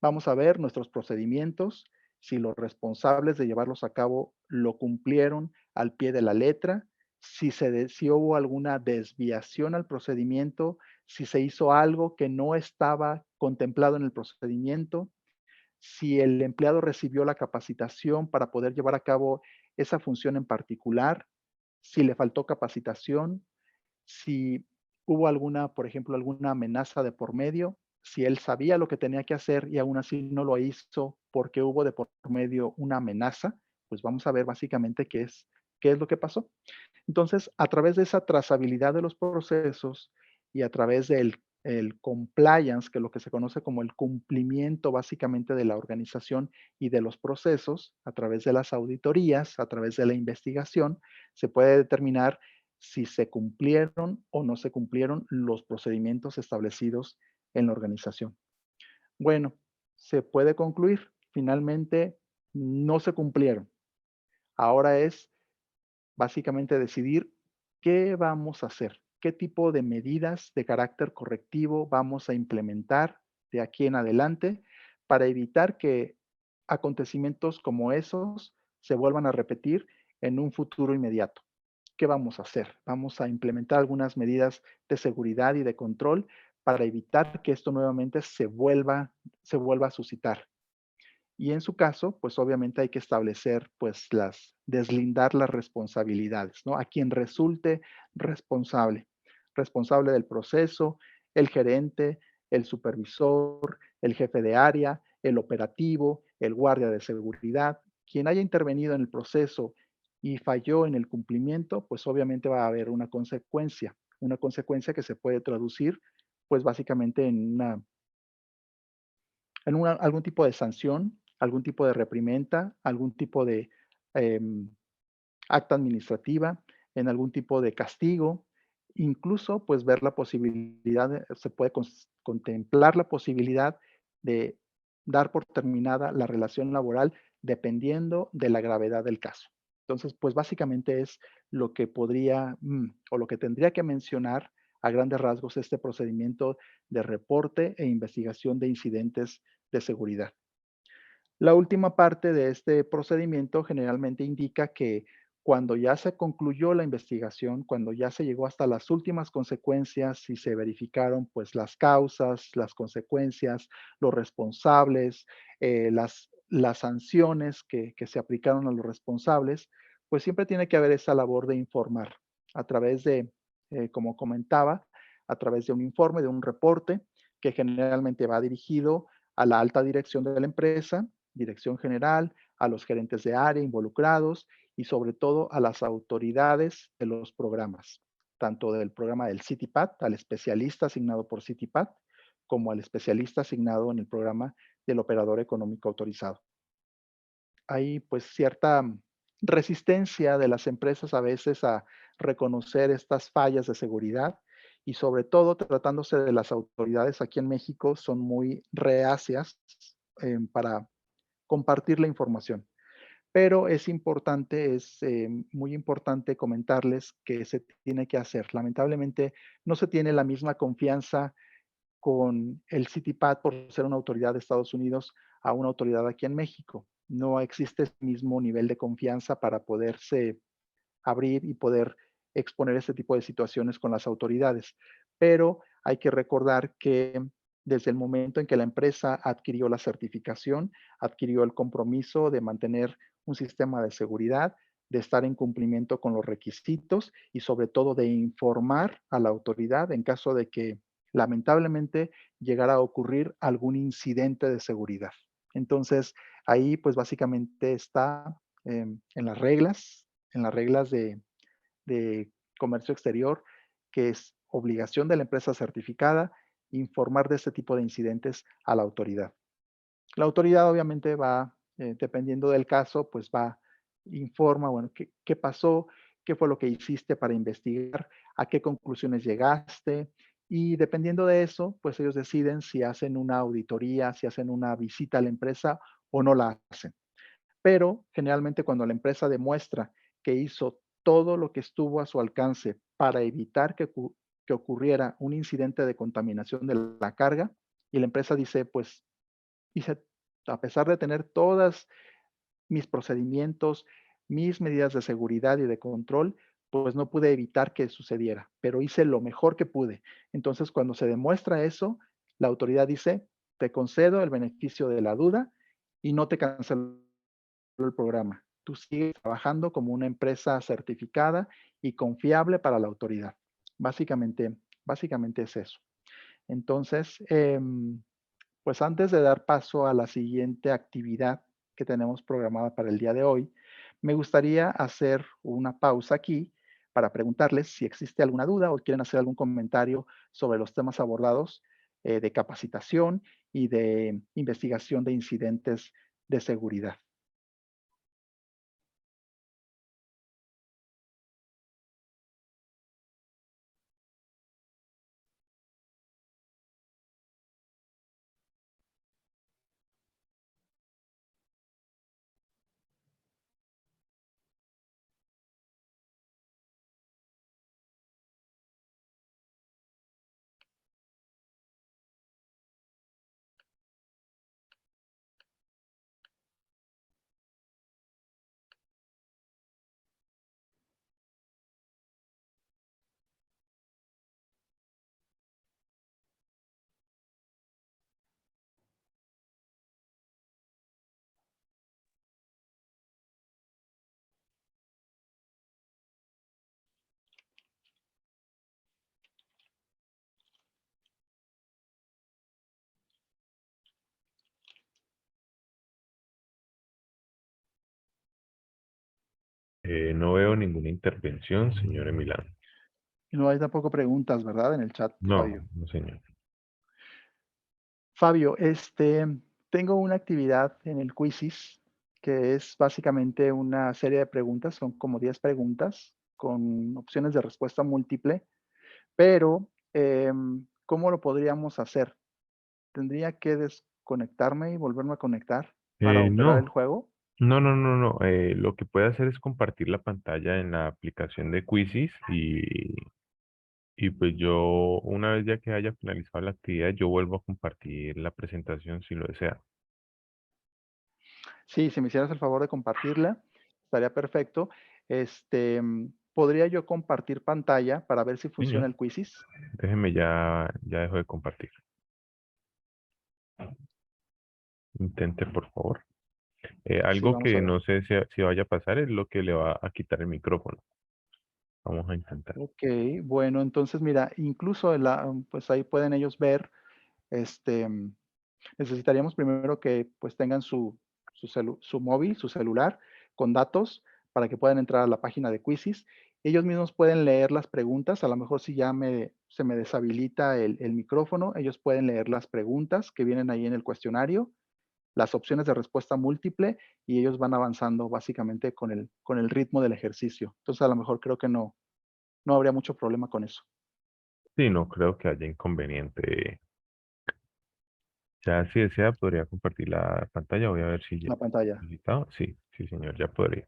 Vamos a ver nuestros procedimientos, si los responsables de llevarlos a cabo lo cumplieron al pie de la letra, si hubo alguna desviación al procedimiento, si se hizo algo que no estaba contemplado en el procedimiento, si el empleado recibió la capacitación para poder llevar a cabo esa función en particular, si le faltó capacitación, si hubo alguna, por ejemplo, alguna amenaza de por medio, si él sabía lo que tenía que hacer y aún así no lo hizo porque hubo de por medio una amenaza, pues vamos a ver básicamente qué es lo que pasó. Entonces, a través de esa trazabilidad de los procesos y a través del el compliance, que es lo que se conoce como el cumplimiento básicamente de la organización y de los procesos, a través de las auditorías, a través de la investigación, se puede determinar si se cumplieron o no se cumplieron los procedimientos establecidos en la organización. Bueno, se puede concluir, finalmente no se cumplieron. Ahora es básicamente decidir qué vamos a hacer, qué tipo de medidas de carácter correctivo vamos a implementar de aquí en adelante para evitar que acontecimientos como esos se vuelvan a repetir en un futuro inmediato. ¿Qué vamos a hacer? Vamos a implementar algunas medidas de seguridad y de control para evitar que esto nuevamente se vuelva a suscitar. Y en su caso, pues obviamente hay que establecer, pues deslindar las responsabilidades, ¿no? A quien resulte responsable, responsable del proceso, el gerente, el supervisor, el jefe de área, el operativo, el guardia de seguridad, quien haya intervenido en el proceso y falló en el cumplimiento, pues obviamente va a haber una consecuencia que se puede traducir, pues básicamente algún tipo de sanción, algún tipo de reprimenda, algún tipo de em, acta administrativa, en algún tipo de castigo, incluso pues ver la posibilidad, se puede contemplar la posibilidad de dar por terminada la relación laboral dependiendo de la gravedad del caso. Entonces, pues básicamente es lo que podría o lo que tendría que mencionar a grandes rasgos este procedimiento de reporte e investigación de incidentes de seguridad. La última parte de este procedimiento generalmente indica que cuando ya se concluyó la investigación, cuando ya se llegó hasta las últimas consecuencias y se verificaron pues las causas, las consecuencias, los responsables, las sanciones que se aplicaron a los responsables, pues siempre tiene que haber esa labor de informar a través de, como comentaba, a través de un informe, de un reporte que generalmente va dirigido a la alta dirección de la empresa, dirección general, a los gerentes de área involucrados y sobre todo a las autoridades de los programas, tanto del programa del CityPad, al especialista asignado por CityPad, como al especialista asignado en el programa del operador económico autorizado. Hay pues cierta resistencia de las empresas a veces a reconocer estas fallas de seguridad y sobre todo tratándose de las autoridades aquí en México son muy reacias para compartir la información. Pero es importante, es muy importante comentarles que se tiene que hacer. Lamentablemente no se tiene la misma confianza con el CityPad por ser una autoridad de Estados Unidos a una autoridad aquí en México. No existe el mismo nivel de confianza para poderse abrir y poder exponer este tipo de situaciones con las autoridades. Pero hay que recordar que desde el momento en que la empresa adquirió la certificación, adquirió el compromiso de mantener un sistema de seguridad, de estar en cumplimiento con los requisitos y sobre todo de informar a la autoridad en caso de que lamentablemente llegara a ocurrir algún incidente de seguridad. Entonces, ahí pues básicamente está en las reglas de comercio exterior, que es obligación de la empresa certificada informar de este tipo de incidentes a la autoridad. La autoridad obviamente va, dependiendo del caso, pues va, informa, bueno, qué pasó, qué fue lo que hiciste para investigar, a qué conclusiones llegaste, y dependiendo de eso, pues ellos deciden si hacen una auditoría, si hacen una visita a la empresa o no la hacen. Pero generalmente cuando la empresa demuestra que hizo todo lo que estuvo a su alcance para evitar que ocurriera un incidente de contaminación de la carga, y la empresa dice, pues hice, a pesar de tener todas mis procedimientos, mis medidas de seguridad y de control, pues no pude evitar que sucediera, pero hice lo mejor que pude. Entonces, cuando se demuestra eso, la autoridad dice, te concedo el beneficio de la duda y no te cancelo el programa. Tú sigues trabajando como una empresa certificada y confiable para la autoridad. Básicamente, básicamente es eso. Entonces, pues antes de dar paso a la siguiente actividad que tenemos programada para el día de hoy, me gustaría hacer una pausa aquí para preguntarles si existe alguna duda o quieren hacer algún comentario sobre los temas abordados de capacitación y de investigación de incidentes de seguridad. No veo ninguna intervención, señor Emilán. Y no hay tampoco preguntas, ¿verdad? En el chat, No, Fabio. no, señor. Fabio, tengo una actividad en el Quizzes que es básicamente una serie de preguntas, son como 10 preguntas con opciones de respuesta múltiple, pero ¿cómo lo podríamos hacer? ¿Tendría que desconectarme y volverme a conectar para operar el No, juego? no. Lo que puede hacer es compartir la pantalla en la aplicación de Quizzes y pues yo, una vez ya que haya finalizado la actividad, yo vuelvo a compartir la presentación si lo desea. Sí, si me hicieras el favor de compartirla, estaría perfecto. ¿Podría yo compartir pantalla para ver si funciona Señor, el Quizzes? déjeme ya dejo de compartir. Intente, por favor. Sí, Algo vamos a que ver. no sé si vaya a pasar es lo que le va a quitar el micrófono. Vamos a intentar. Okey, bueno, entonces mira, incluso pues ahí pueden ellos ver, este, necesitaríamos primero que, pues, tengan su móvil, su celular con datos para que puedan entrar a la página de Quizzes. Ellos mismos pueden leer las preguntas, a lo mejor si ya se me deshabilita el micrófono, ellos pueden leer las preguntas que vienen ahí en el cuestionario, las opciones de respuesta múltiple, y ellos van avanzando básicamente con el ritmo del ejercicio. Entonces, a lo mejor creo que no habría mucho problema con eso. Sí, no creo que haya inconveniente. Ya si desea, podría compartir la pantalla. Voy a ver si ya La pantalla. solicitado. Sí, sí, señor, ya podría.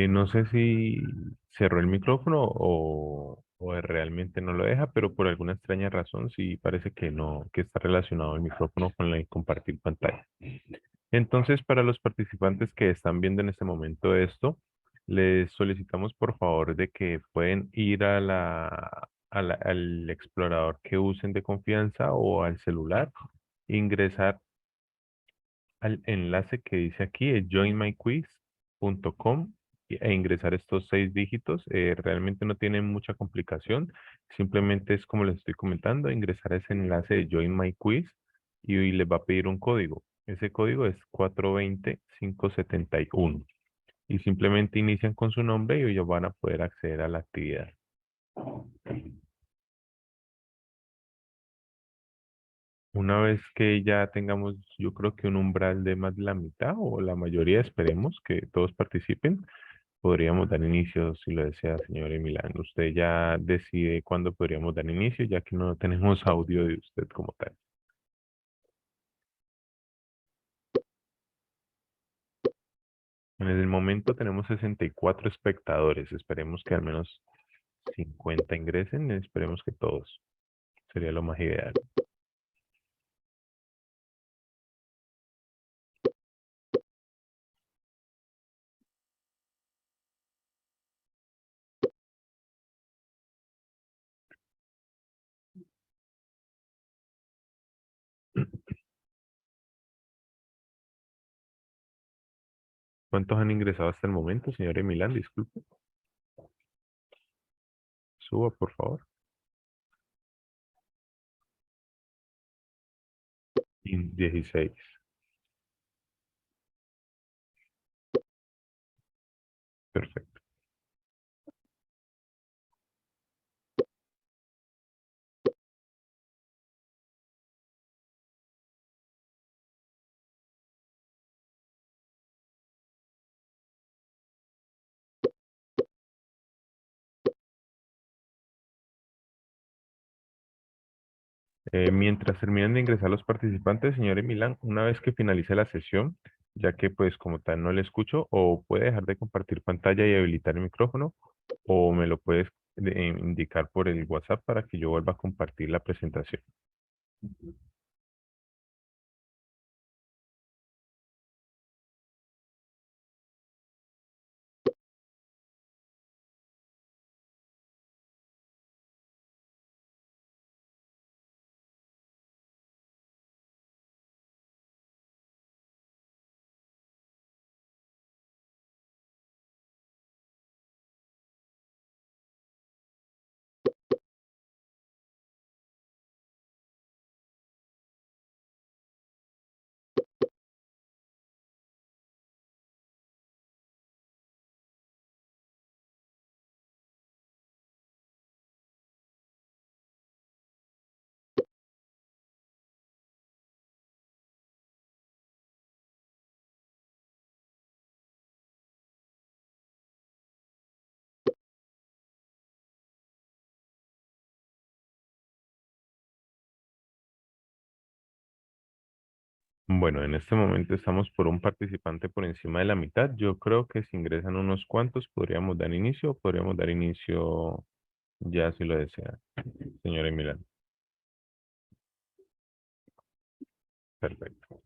No sé si cerró el micrófono o realmente no lo deja, pero por alguna extraña razón sí parece que no, que está relacionado el micrófono con la de compartir pantalla. Entonces, para los participantes que están viendo en este momento esto, les solicitamos por favor de que pueden ir al explorador que usen de confianza o al celular, ingresar al enlace que dice aquí, es joinmyquiz.com e ingresar estos 6 dígitos. Realmente no tiene mucha complicación. Simplemente es como les estoy comentando, ingresar a ese enlace de Join My Quiz y les va a pedir un código. Ese código es 420-571. Y simplemente inician con su nombre y ellos van a poder acceder a la actividad. Una vez que ya tengamos, yo creo que un umbral de más de la mitad o la mayoría, esperemos que todos participen, podríamos dar inicio si lo desea, señor Emilán. Usted ya decide cuándo podríamos dar inicio, ya que no tenemos audio de usted como tal. En el momento tenemos 64 espectadores. Esperemos que al menos 50 ingresen. Esperemos que todos. Sería lo más ideal. ¿Cuántos han ingresado hasta el momento, señor Emilán? Disculpe. Suba, por favor. 16. Perfecto. Mientras terminan de ingresar los participantes, señor Milán, una vez que finalice la sesión, ya que pues como tal no le escucho, o puede dejar de compartir pantalla y habilitar el micrófono, o me lo puedes indicar por el WhatsApp para que yo vuelva a compartir la presentación. Bueno, en este momento estamos por un participante por encima de la mitad. Yo creo que si ingresan unos cuantos podríamos dar inicio. Podríamos dar inicio ya si lo desea, señora Milán. Perfecto.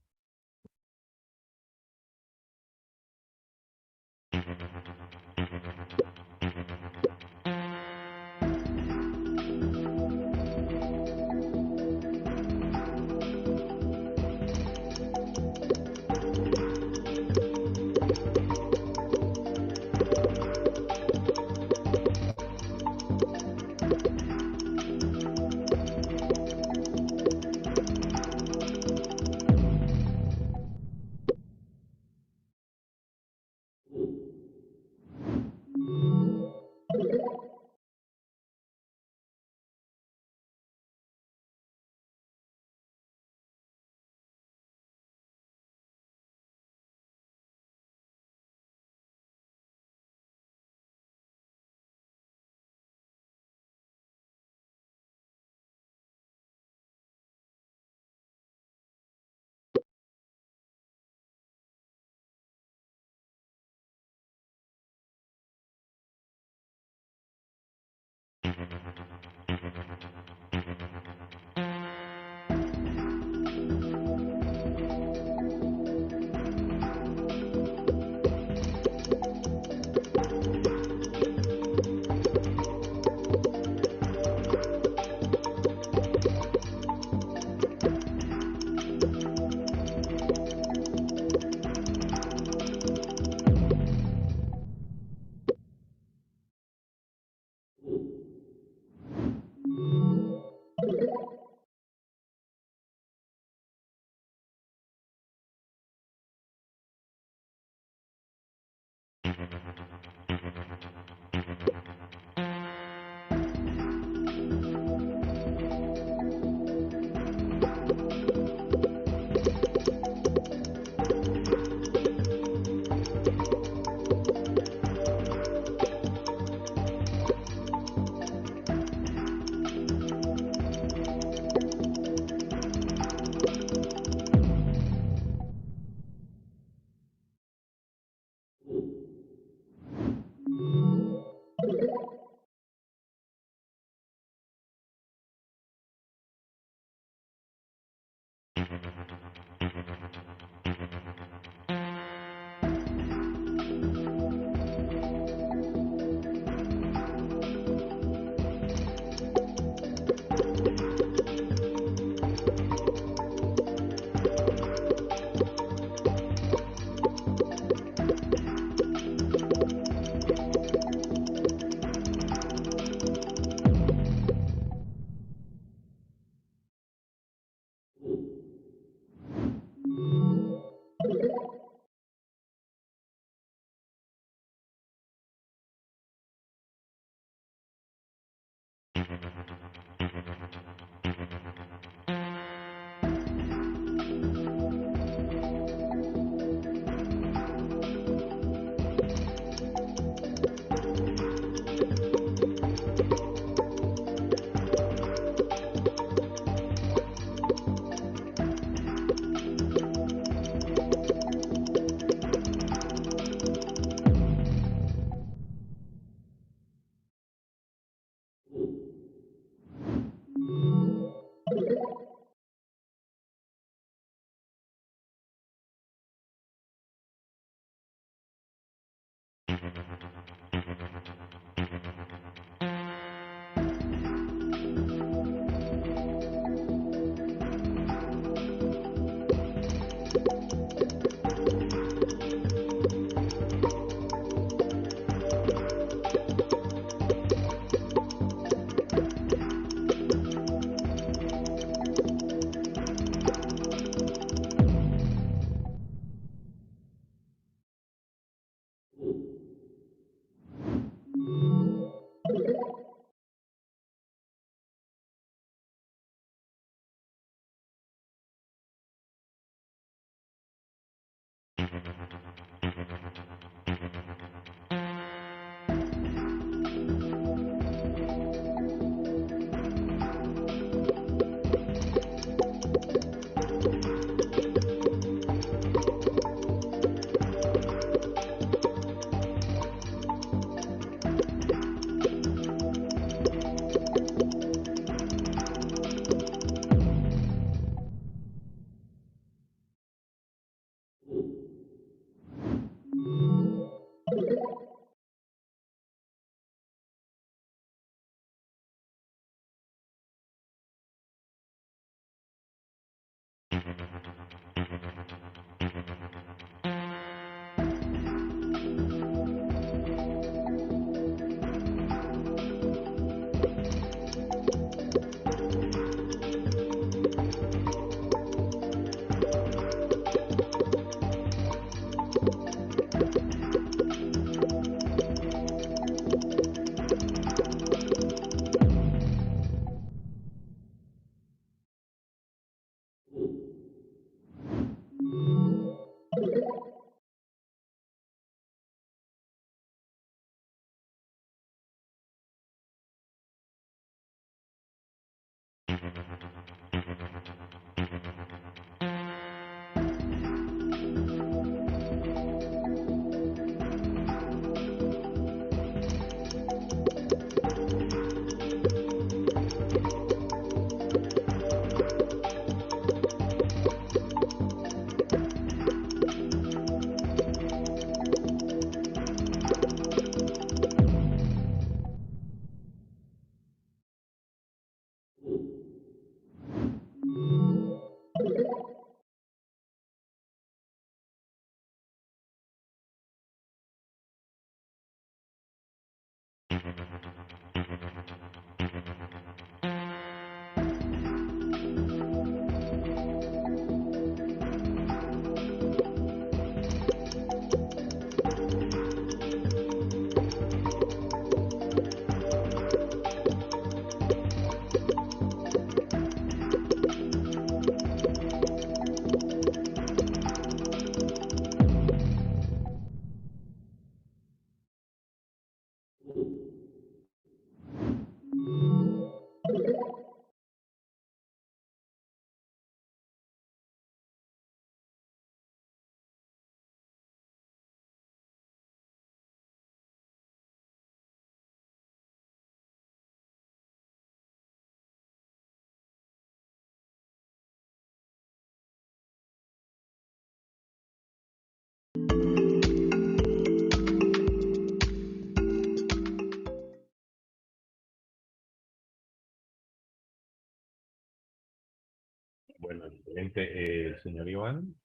Bueno, excelente. Señor Iván,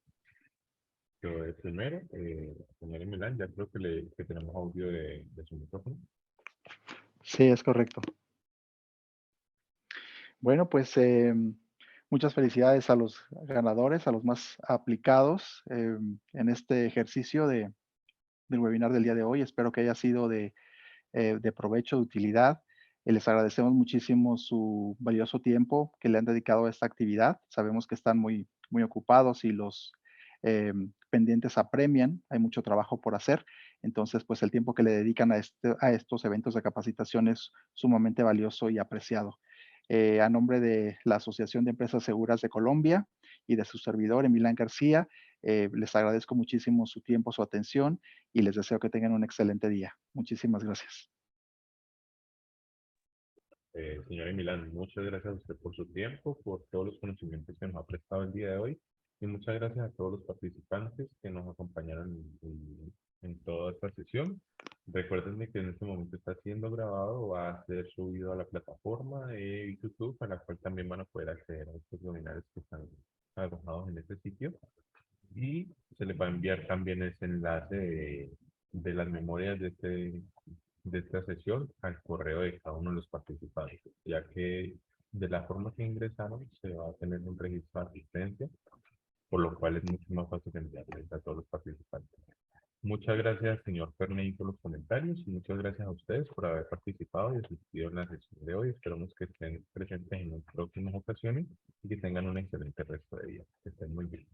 yo el primero. Señor Milán, ya creo que tenemos audio de su micrófono. Sí, es correcto. Bueno, pues muchas felicidades a los ganadores, a los más aplicados en este ejercicio del webinar del día de hoy. Espero que haya sido de provecho, de utilidad. Les agradecemos muchísimo su valioso tiempo que le han dedicado a esta actividad. Sabemos que están muy, muy ocupados y los pendientes apremian. Hay mucho trabajo por hacer. Entonces, pues el tiempo que le dedican a estos eventos de capacitación es sumamente valioso y apreciado. A nombre de la Asociación de Empresas Seguras de Colombia y de su servidor, Emilán García, les agradezco muchísimo su tiempo, su atención y les deseo que tengan un excelente día. Muchísimas gracias. Señor Milán, muchas gracias a usted por su tiempo, por todos los conocimientos que nos ha prestado el día de hoy y muchas gracias a todos los participantes que nos acompañaron en toda esta sesión. Recuerden que en este momento está siendo grabado, va a ser subido a la plataforma de YouTube, a la cual también van a poder acceder a estos webinars que están alojados en este sitio y se les va a enviar también ese enlace de las memorias de esta sesión al correo de cada uno de los participantes, ya que de la forma que ingresaron se va a tener un registro de asistencia, por lo cual es mucho más fácil enviarles a todos los participantes. Muchas gracias, señor Ferney, por los comentarios y muchas gracias a ustedes por haber participado y asistido en la sesión de hoy. Esperamos que estén presentes en las próximas ocasiones y que tengan un excelente resto de día. Que estén muy bien.